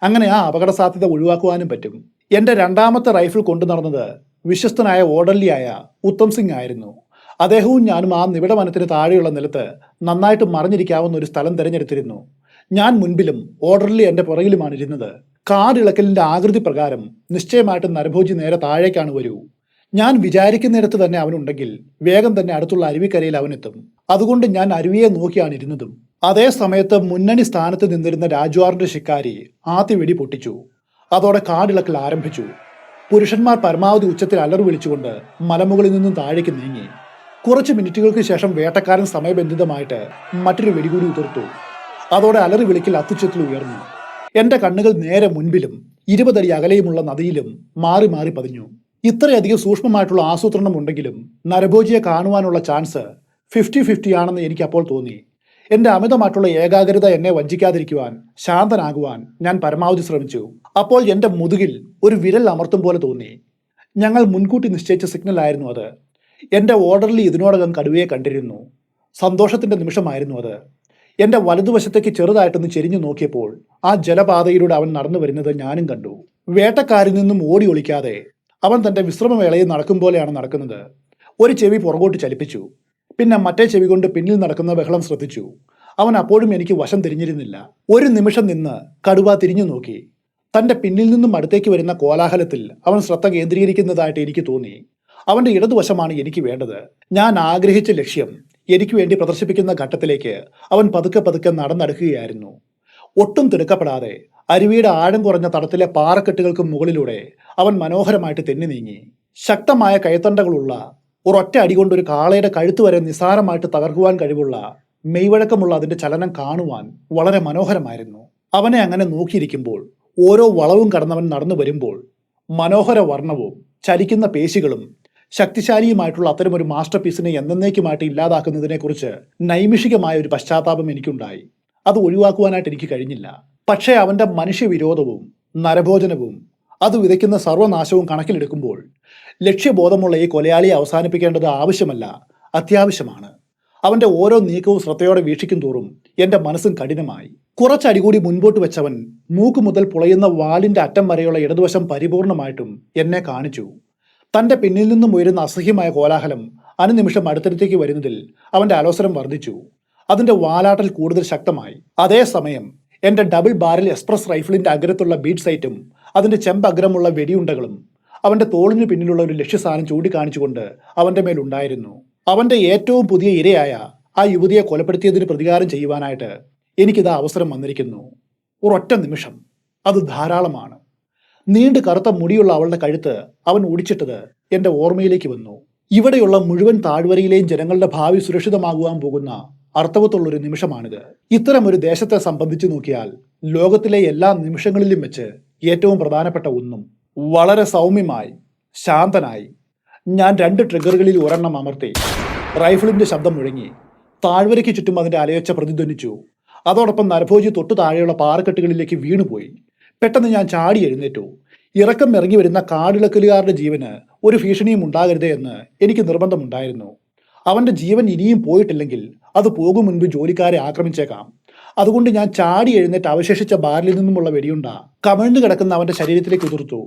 അങ്ങനെ ആ അപകട സാധ്യത ഒഴിവാക്കുവാനും പറ്റും. എൻ്റെ രണ്ടാമത്തെ റൈഫിൾ കൊണ്ടു നടന്നത് വിശ്വസ്തനായ ഓർഡർലിയായ ഉത്തം സിംഗ് ആയിരുന്നു. അദ്ദേഹവും ഞാനും ആ നിബിഡ വനത്തിന് താഴെയുള്ള നിലത്ത് നന്നായിട്ട് മറിഞ്ഞിരിക്കാവുന്ന ഒരു സ്ഥലം തിരഞ്ഞെടുത്തിരുന്നു. ഞാൻ മുൻപിലും ഓർഡർലി എൻ്റെ പുറകിലുമാണ് ഇരുന്നത്. കാടിളക്കലിന്റെ ആകൃതി പ്രകാരം നിശ്ചയമായിട്ടും നരഭോജി നേരെ താഴേക്കാണ് വരൂ. ഞാൻ വിചാരിക്കുന്നിടത്ത് തന്നെ അവനുണ്ടെങ്കിൽ വേഗം തന്നെ അടുത്തുള്ള അരുവിക്കരയിൽ അവനെത്തും. അതുകൊണ്ട് ഞാൻ അരുവിയെ നോക്കിയാണ് ഇരുന്നതും. അതേ സമയത്ത് മുന്നണി സ്ഥാനത്ത് നിന്നിരുന്ന രാജ്വാറിന്റെ ശിക്കാരി ആദ്യ വെടി പൊട്ടിച്ചു. അതോടെ കാടിളക്കൽ ആരംഭിച്ചു. പുരുഷന്മാർ പരമാവധി ഉച്ചത്തിൽ അലറി വിളിച്ചുകൊണ്ട് മലമുകളിൽ നിന്നും താഴേക്ക് നീങ്ങി. കുറച്ച് മിനിറ്റുകൾക്ക് ശേഷം വേട്ടക്കാരൻ സമയബന്ധിതമായിട്ട് മറ്റൊരു വെടികൂടി ഉതിർത്തു. അതോടെ അലറി വിളിക്കൽ അത്യുച്ചത്തിൽ ഉയർന്നു. എന്റെ കണ്ണുകൾ നേരെ മുൻപിലും 20 അടി അകലെയുമുള്ള നദിയിലും മാറി മാറി പതിഞ്ഞു. ഇത്രയധികം സൂക്ഷ്മമായിട്ടുള്ള ആസൂത്രണം ഉണ്ടെങ്കിലും നരഭോജിയെ കാണുവാനുള്ള ചാൻസ് 50-50 ആണെന്ന് എനിക്ക് അപ്പോൾ തോന്നി. എന്റെ അമിതമായിട്ടുള്ള ഏകാഗ്രത എന്നെ വഞ്ചിക്കാതിരിക്കുവാൻ, ശാന്തനാകുവാൻ ഞാൻ പരമാവധി ശ്രമിച്ചു. അപ്പോൾ എന്റെ മുതുകിൽ ഒരു വിരൽ അമർത്തും പോലെ തോന്നി. ഞങ്ങൾ മുൻകൂട്ടി നിശ്ചയിച്ച സിഗ്നൽ ആയിരുന്നു അത്. എന്റെ ഓർഡറിൽ ഇതിനോടകം കടുവയെ കണ്ടിരുന്നു. സന്തോഷത്തിന്റെ നിമിഷമായിരുന്നു അത്. എന്റെ വലതുവശത്തേക്ക് ചെറുതായിട്ടൊന്ന് ചെരിഞ്ഞു നോക്കിയപ്പോൾ ആ ജലപാതയിലൂടെ അവൻ നടന്നു വരുന്നത് ഞാനും കണ്ടു. വേട്ടക്കാരിൽ നിന്നും ഓടി ഒളിക്കാതെ അവൻ തന്റെ വിശ്രമവേളയിൽ നടക്കും പോലെയാണ് നടക്കുന്നത്. ഒരു ചെവി പുറകോട്ട് ചലിപ്പിച്ചു. പിന്നെ മറ്റേ ചെവി കൊണ്ട് പിന്നിൽ നടക്കുന്ന ബഹളം ശ്രദ്ധിച്ചു. അവൻ അപ്പോഴും എനിക്ക് വശം തിരിഞ്ഞിരുന്നില്ല. ഒരു നിമിഷം നിന്ന് കടുവ തിരിഞ്ഞു നോക്കി. തന്റെ പിന്നിൽ നിന്നും അടുത്തേക്ക് വരുന്ന കോലാഹലത്തിൽ അവൻ ശ്രദ്ധ കേന്ദ്രീകരിക്കുന്നതായിട്ട് എനിക്ക് തോന്നി. അവന്റെ ഇടതുവശമാണ് എനിക്ക് വേണ്ടത്. ഞാൻ ആഗ്രഹിച്ച ലക്ഷ്യം എനിക്ക് വേണ്ടി പ്രദർശിപ്പിക്കുന്ന ഘട്ടത്തിലേക്ക് അവൻ പതുക്കെ പതുക്കെ നടന്നടുക്കുകയായിരുന്നു. ഒട്ടും തിടുക്കപ്പെടാതെ അരുവിയുടെ ആഴം കുറഞ്ഞ തടത്തിലെ പാറക്കെട്ടുകൾക്ക് മുകളിലൂടെ അവൻ മനോഹരമായിട്ട് തെന്നി നീങ്ങി. ശക്തമായ കൈത്തണ്ടകളുള്ള ഒരൊറ്റ അടികൊണ്ട് ഒരു കാളയുടെ കഴുത്ത് വരെ നിസാരമായിട്ട് തകർക്കുവാൻ കഴിവുള്ള മെയ്വഴക്കമുള്ള അതിന്റെ ചലനം കാണുവാൻ വളരെ മനോഹരമായിരുന്നു. അവനെ അങ്ങനെ നോക്കിയിരിക്കുമ്പോൾ ഓരോ വളവും കടന്നവൻ നടന്നു വരുമ്പോൾ മനോഹര വർണ്ണവും ചലിക്കുന്ന പേശികളും ശക്തിശാലിയുമായിട്ടുള്ള അത്തരമൊരു മാസ്റ്റർ പീസിനെ എന്നേക്കുമായിട്ട് ഇല്ലാതാക്കുന്നതിനെക്കുറിച്ച് നൈമിഷികമായ ഒരു പശ്ചാത്താപം എനിക്കുണ്ടായി. അത് ഒഴിവാക്കുവാനായിട്ട് എനിക്ക് കഴിഞ്ഞില്ല. പക്ഷേ അവന്റെ മനുഷ്യവിരോധവും നരഭോജനവും അത് വിതയ്ക്കുന്ന സർവനാശവും കണക്കിലെടുക്കുമ്പോൾ ലക്ഷ്യബോധമുള്ള ഈ കൊലയാളിയെ അവസാനിപ്പിക്കേണ്ടത് ആവശ്യമല്ല, അത്യാവശ്യമാണ്. അവന്റെ ഓരോ നീക്കവും ശ്രദ്ധയോടെ വീക്ഷിക്കും തോറും എന്റെ മനസ്സും കഠിനമായി. കുറച്ചടി കൂടി മുൻപോട്ട് വെച്ചവൻ മൂക്ക് മുതൽ പുളയുന്ന വാലിന്റെ അറ്റം വരെയുള്ള ഇടതുവശം പരിപൂർണമായിട്ടും എന്നെ കാണിച്ചു. തന്റെ പിന്നിൽ നിന്നും ഉയരുന്ന അസഹ്യമായ കോലാഹലം അനുനിമിഷം അടുത്തടുത്തേക്ക് വരുന്നതിൽ അവന്റെ അലോസരം വർദ്ധിച്ചു. അതിന്റെ വാലാട്ടൽ കൂടുതൽ ശക്തമായി. അതേസമയം എന്റെ ഡബിൾ ബാരൽ എക്സ്പ്രസ് റൈഫിളിന്റെ അഗ്രത്തുള്ള ബീഡ് സൈറ്റും അതിന്റെ ചെമ്പഗ്രമുള്ള വെടിയുണ്ടകളും അവന്റെ തോളിന് പിന്നിലുള്ള ഒരു ലക്ഷ്യസ്ഥാനം ചൂണ്ടിക്കാണിച്ചുകൊണ്ട് അവന്റെ മേലുണ്ടായിരുന്നു. അവന്റെ ഏറ്റവും പുതിയ ഇരയായ ആ യുവതിയെ കൊലപ്പെടുത്തിയതിന് പ്രതികാരം ചെയ്യുവാനായിട്ട് എനിക്കിതാ അവസരം വന്നിരിക്കുന്നു. ഒരൊറ്റ നിമിഷം, അത് ധാരാളമാണ്. നീണ്ടു കറുത്ത മുടിയുള്ള അവളുടെ കഴുത്ത് അവൻ ഒടിച്ചിട്ടത് എന്റെ ഓർമ്മയിലേക്ക് വന്നു. ഇവിടെയുള്ള മുഴുവൻ താഴ്വരയിലെയും ജനങ്ങളുടെ ഭാവി സുരക്ഷിതമാകുവാൻ പോകുന്ന അർത്ഥവത്തുള്ളൊരു നിമിഷമാണിത്. ഇത്തരമൊരു ദേശത്തെ സംബന്ധിച്ച് നോക്കിയാൽ ലോകത്തിലെ എല്ലാ നിമിഷങ്ങളിലും വെച്ച് ഏറ്റവും പ്രധാനപ്പെട്ട ഒന്നും. വളരെ സൗമ്യമായി, ശാന്തനായി ഞാൻ 2 ട്രിഗറുകളിൽ ഒരെണ്ണം അമർത്തി. റൈഫിളിന്റെ ശബ്ദം മുഴങ്ങി. താഴ്വരയ്ക്ക് ചുറ്റും അതിന്റെ അലയൊച്ച പ്രതിധ്വനിച്ചു. അതോടൊപ്പം നരഭോജി തൊട്ടു താഴെയുള്ള പാറക്കെട്ടുകളിലേക്ക് വീണുപോയി. പെട്ടെന്ന് ഞാൻ ചാടി എഴുന്നേറ്റു. ഇറക്കം ഇറങ്ങി വരുന്ന കാടിളക്കലുകാരുടെ ജീവന് ഒരു ഭീഷണിയും ഉണ്ടാകരുതേ എന്ന് എനിക്ക് നിർബന്ധമുണ്ടായിരുന്നു. അവന്റെ ജീവൻ ഇനിയും പോയിട്ടില്ലെങ്കിൽ അത് പോകും മുൻപ് ജോലിക്കാരെ ആക്രമിച്ചേക്കാം. അതുകൊണ്ട് ഞാൻ ചാടി എഴുന്നേറ്റ് അവശേഷിച്ച ബാരലിൽ നിന്നുമുള്ള വെടിയുണ്ട കമിഴ്ന്നു കിടക്കുന്ന അവന്റെ ശരീരത്തിലേക്ക് ഉതിർത്തു.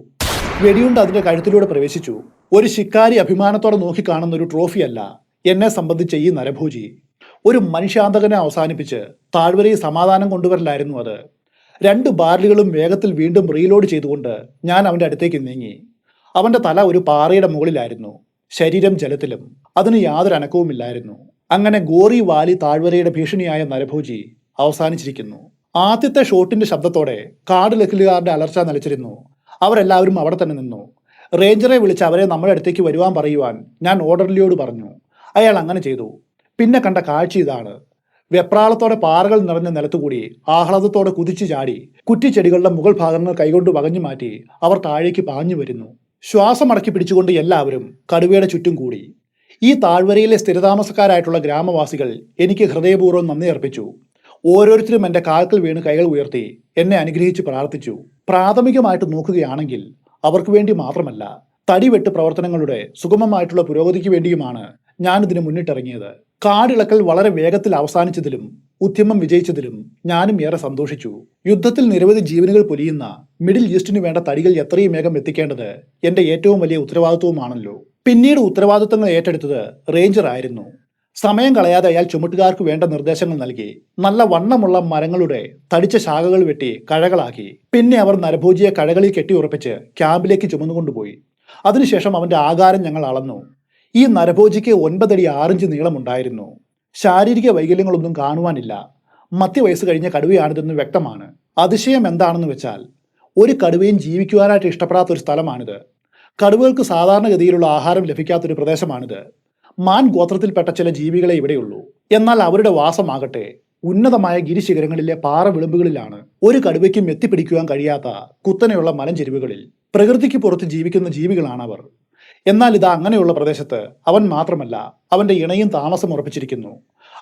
വെടിയുണ്ട അതിന്റെ കഴുത്തിലൂടെ പ്രവേശിച്ചു. ഒരു ശിക്കാരി അഭിമാനത്തോടെ നോക്കിക്കാണുന്ന ഒരു ട്രോഫിയല്ല എന്നെ സംബന്ധിച്ച ഈ നരഭോജി. ഒരു മനുഷ്യാന്തകനെ അവസാനിപ്പിച്ച് താഴ്വരയിൽ സമാധാനം കൊണ്ടുവരലായിരുന്നു അത്. 2 ബാരലുകളും വേഗത്തിൽ വീണ്ടും റീലോഡ് ചെയ്തുകൊണ്ട് ഞാൻ അവന്റെ അടുത്തേക്ക് നീങ്ങി. അവന്റെ തല ഒരു പാറയുടെ മുകളിലായിരുന്നു, ശരീരം ജലത്തിലും. അതിന് യാതൊരു അനക്കവുമില്ലായിരുന്നു. അങ്ങനെ ഗോറി വാലി താഴ്വരയുടെ ഭീഷണിയായ നരഭോജി അവസാനിച്ചിരിക്കുന്നു. ആദ്യത്തെ ഷോട്ടിന്റെ ശബ്ദത്തോടെ കാടിളക്കലുകാരുടെ അലർച്ച നിലച്ചിരുന്നു. അവരെല്ലാവരും അവിടെ തന്നെ നിന്നു. റേഞ്ചറെ വിളിച്ച് അവരെ നമ്മുടെ അടുത്തേക്ക് വരുവാൻ പറയുവാൻ ഞാൻ ഓർഡർലിയോട് പറഞ്ഞു. അയാൾ അങ്ങനെ ചെയ്തു. പിന്നെ കണ്ട കാഴ്ച ഇതാണ്. വെപ്രാളത്തോടെ പാറകൾ നിറഞ്ഞ നിലത്തുകൂടി ആഹ്ലാദത്തോടെ കുതിച്ചു ചാടി കുറ്റിച്ചെടികളുടെ മുകൾ ഭാഗങ്ങൾ കൈകൊണ്ട് വകഞ്ഞു മാറ്റി അവർ താഴേക്ക് പാഞ്ഞു വരുന്നു. ശ്വാസം അടക്കി പിടിച്ചുകൊണ്ട് എല്ലാവരും കടുവയുടെ ചുറ്റും കൂടി. ഈ താഴ്വരയിലെ സ്ഥിരതാമസക്കാരായിട്ടുള്ള ഗ്രാമവാസികൾ എനിക്ക് ഹൃദയപൂർവ്വം നന്ദി അർപ്പിച്ചു. ഓരോരുത്തരും എൻ്റെ കാൽക്കൽ വീണ് കൈകൾ ഉയർത്തി എന്നെ അനുഗ്രഹിച്ച് പ്രാർത്ഥിച്ചു. പ്രാഥമികമായിട്ട് നോക്കുകയാണെങ്കിൽ അവർക്ക് വേണ്ടി മാത്രമല്ല, തടിവെട്ട് പ്രവർത്തനങ്ങളുടെ സുഗമമായിട്ടുള്ള പുരോഗതിക്ക് വേണ്ടിയുമാണ് ഞാനിതിന് മുന്നിട്ടിറങ്ങിയത്. കാടിളക്കൽ വളരെ വേഗത്തിൽ അവസാനിച്ചതിലും ഉദ്യമം വിജയിച്ചതിലും ഞാനും ഏറെ സന്തോഷിച്ചു. യുദ്ധത്തിൽ നിരവധി ജീവനുകൾ പൊലിയുന്ന മിഡിൽ ഈസ്റ്റിന് വേണ്ട തടികൾ എത്രയും വേഗം എത്തിക്കേണ്ടത് എന്റെ ഏറ്റവും വലിയ ഉത്തരവാദിത്വവുമാണല്ലോ. പിന്നീട് ഉത്തരവാദിത്തങ്ങൾ ഏറ്റെടുത്തത് റേഞ്ചർ ആയിരുന്നു. സമയം കളയാതെ അയാൾ ചുമട്ടുകാർക്ക് വേണ്ട നിർദ്ദേശങ്ങൾ നൽകി. നല്ല വണ്ണമുള്ള മരങ്ങളുടെ തടിച്ച ശാഖകൾ വെട്ടി കഴകളാക്കി. പിന്നെ അവർ നരഭോജിയെ കഴകളിൽ കെട്ടിയുറപ്പിച്ച് ക്യാമ്പിലേക്ക് ചുമന്നുകൊണ്ടുപോയി. അതിനുശേഷം അവന്റെ ആകാരം ഞങ്ങൾ അളന്നു. ഈ നരഭോജിക്ക് 9 അടി 6 ഇഞ്ച് നീളമുണ്ടായിരുന്നു. ശാരീരിക വൈകല്യങ്ങളൊന്നും കാണുവാനില്ല. മധ്യവയസ്സ് കഴിഞ്ഞ കടുവയാണിതെന്ന് വ്യക്തമാണ്. അതിശയം എന്താണെന്ന് വെച്ചാൽ, ഒരു കടുവയും ജീവിക്കുവാനായിട്ട് ഇഷ്ടപ്പെടാത്ത ഒരു സ്ഥലമാണിത്. കടുവകൾക്ക് സാധാരണഗതിയിലുള്ള ആഹാരം ലഭിക്കാത്തൊരു പ്രദേശമാണിത്. മാൻ ഗോത്രത്തിൽപ്പെട്ട ചില ജീവികളെ ഇവിടെയുള്ളൂ. എന്നാൽ അവരുടെ വാസമാകട്ടെ ഉന്നതമായ ഗിരിശിഖരങ്ങളിലെ പാറ വിളിമ്പുകളിലാണ്. ഒരു കടുവയ്ക്കും എത്തിപ്പിടിക്കുവാൻ കഴിയാത്ത കുത്തനെയുള്ള മലഞ്ചെരിവുകളിൽ പ്രകൃതിക്ക് പുറത്ത് ജീവിക്കുന്ന ജീവികളാണ് അവർ. എന്നാൽ ഇതാ അങ്ങനെയുള്ള പ്രദേശത്ത് അവൻ മാത്രമല്ല, അവന്റെ ഇണയും താമസം ഉറപ്പിച്ചിരിക്കുന്നു.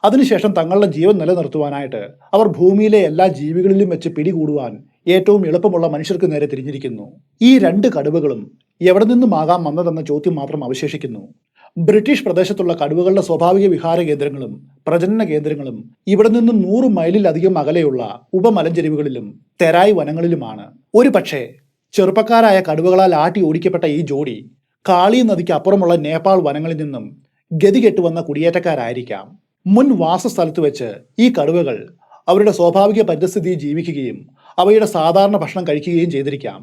അതിനുശേഷം തങ്ങളുടെ ജീവൻ നിലനിർത്തുവാനായിട്ട് അവർ ഭൂമിയിലെ എല്ലാ ജീവികളിലും വെച്ച് പിടികൂടുവാൻ ഏറ്റവും എളുപ്പമുള്ള മനുഷ്യർക്ക് നേരെ തിരിഞ്ഞിരിക്കുന്നു. ഈ 2 കടുവകളും എവിടെ നിന്നുമാകാം വന്നതെന്ന ചോദ്യം മാത്രം അവശേഷിക്കുന്നു. ബ്രിട്ടീഷ് പ്രദേശത്തുള്ള കടുവകളുടെ സ്വാഭാവിക വിഹാര കേന്ദ്രങ്ങളും പ്രജനന കേന്ദ്രങ്ങളും ഇവിടെ നിന്നും 100 മൈലിലധികം അകലെയുള്ള ഉപമലഞ്ചെരിവുകളിലും തെരായ് വനങ്ങളിലുമാണ്. ഒരു പക്ഷേ ചെറുപ്പക്കാരായ കടുവകളാൽ ആട്ടി ഓടിക്കപ്പെട്ട ഈ ജോഡി കാളി നദിക്ക് അപ്പുറമുള്ള നേപ്പാൾ വനങ്ങളിൽ നിന്നും ഗതികെട്ടുവന്ന കുടിയേറ്റക്കാരായിരിക്കാം. മുൻ വാസസ്ഥലത്ത് വെച്ച് ഈ കടുവകൾ അവരുടെ സ്വാഭാവിക പരിസ്ഥിതിയിൽ ജീവിക്കുകയും അവയുടെ സാധാരണ ഭക്ഷണം കഴിക്കുകയും ചെയ്തിരിക്കാം.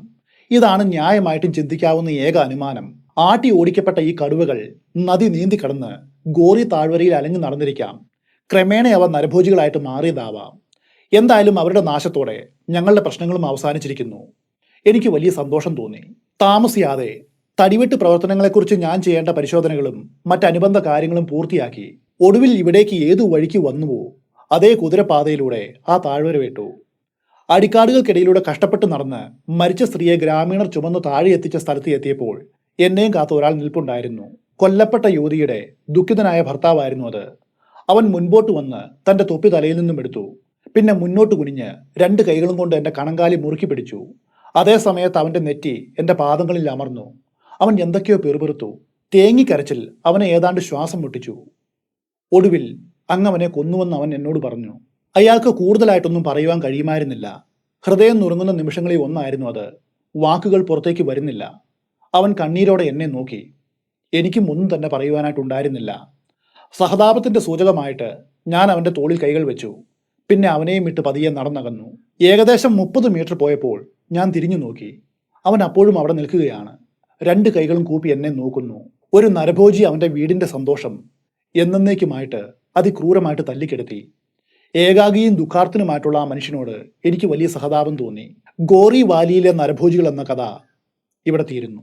ഇതാണ് ന്യായമായിട്ടും ചിന്തിക്കാവുന്ന ഏക അനുമാനം. ആട്ടി ഓടിക്കപ്പെട്ട ഈ കടുവകൾ നദി നീന്തി കടന്ന് ഗോറി താഴ്വരയിൽ അലഞ്ഞു നടന്നിരിക്കാം. ക്രമേണ അവ നരഭോജികളായിട്ട് മാറിയതാവാം. എന്തായാലും അവരുടെ നാശത്തോടെ ഞങ്ങളുടെ പ്രശ്നങ്ങളും അവസാനിച്ചിരിക്കുന്നു. എനിക്ക് വലിയ സന്തോഷം തോന്നി. താമസിയാതെ തടിവെട്ട് പ്രവർത്തനങ്ങളെക്കുറിച്ച് ഞാൻ ചെയ്യേണ്ട പരിശോധനകളും മറ്റനുബന്ധ കാര്യങ്ങളും പൂർത്തിയാക്കി. ഒടുവിൽ ഇവിടേക്ക് ഏതു വഴിക്ക് വന്നുവോ അതേ കുതിരപ്പാതയിലൂടെ ആ താഴ്വര വിട്ടു. അടിക്കാടുകൾക്കിടയിലൂടെ കഷ്ടപ്പെട്ട് നടന്ന് മരിച്ച സ്ത്രീയെ ഗ്രാമീണർ ചുമന്ന് താഴെ എത്തിച്ച സ്ഥലത്ത് എത്തിയപ്പോൾ എന്നെയും കാത്ത് ഒരാൾ നിൽപ്പുണ്ടായിരുന്നു. കൊല്ലപ്പെട്ട യുവതിയുടെ ദുഃഖിതനായ ഭർത്താവായിരുന്നു അത്. അവൻ മുൻപോട്ട് വന്ന് തന്റെ തൊപ്പി തലയിൽ നിന്നും എടുത്തു. പിന്നെ മുന്നോട്ട് കുനിഞ്ഞ് 2 കൈകളും കൊണ്ട് എന്റെ കണങ്കാലി മുറുക്കി പിടിച്ചു. അതേ സമയത്ത് അവന്റെ നെറ്റി എന്റെ പാദങ്ങളിൽ അമർന്നു. അവൻ എന്തൊക്കെയോ പിറുപിറുത്തു. തേങ്ങിക്കരച്ചിൽ അവനെ ഏതാണ്ട് ശ്വാസം മുട്ടിച്ചു. ഒടുവിൽ അങ്ങവനെ കൊന്നുവെന്ന് അവൻ എന്നോട് പറഞ്ഞു. അയാൾക്ക് കൂടുതലായിട്ടൊന്നും പറയുവാൻ കഴിയുമായിരുന്നില്ല. ഹൃദയം നുറുങ്ങുന്ന നിമിഷങ്ങളിൽ ഒന്നായിരുന്നു അത്. വാക്കുകൾ പുറത്തേക്ക് വരുന്നില്ല. അവൻ കണ്ണീരോടെ എന്നെ നോക്കി. എനിക്കും ഒന്നും തന്നെ പറയുവാനായിട്ടുണ്ടായിരുന്നില്ല. സഹതാപത്തിന്റെ സൂചകമായിട്ട് ഞാൻ അവന്റെ തോളിൽ കൈകൾ വെച്ചു. പിന്നെ അവനെയും വിട്ട് പതിയെ നടന്നകന്നു. ഏകദേശം 30 മീറ്റർ പോയപ്പോൾ ഞാൻ തിരിഞ്ഞു നോക്കി. അവൻ അപ്പോഴും അവിടെ നിൽക്കുകയാണ്. 2 കൈകളും കൂപ്പി എന്നെ നോക്കുന്നു. ഒരു നരഭോജി അവന്റെ വീടിന്റെ സന്തോഷം എന്നേക്കുമായിട്ട് അതിക്രൂരമായിട്ട് തല്ലിക്കെടുത്തി. ഏകാഗിയും ദുഃഖാർത്ഥനുമായിട്ടുള്ള ആ മനുഷ്യനോട് എനിക്ക് വലിയ സഹതാപം തോന്നി. ഗോറി വാലിയിലെ നരഭോജികൾ എന്ന കഥ ഇവിടെ തീരുന്നു.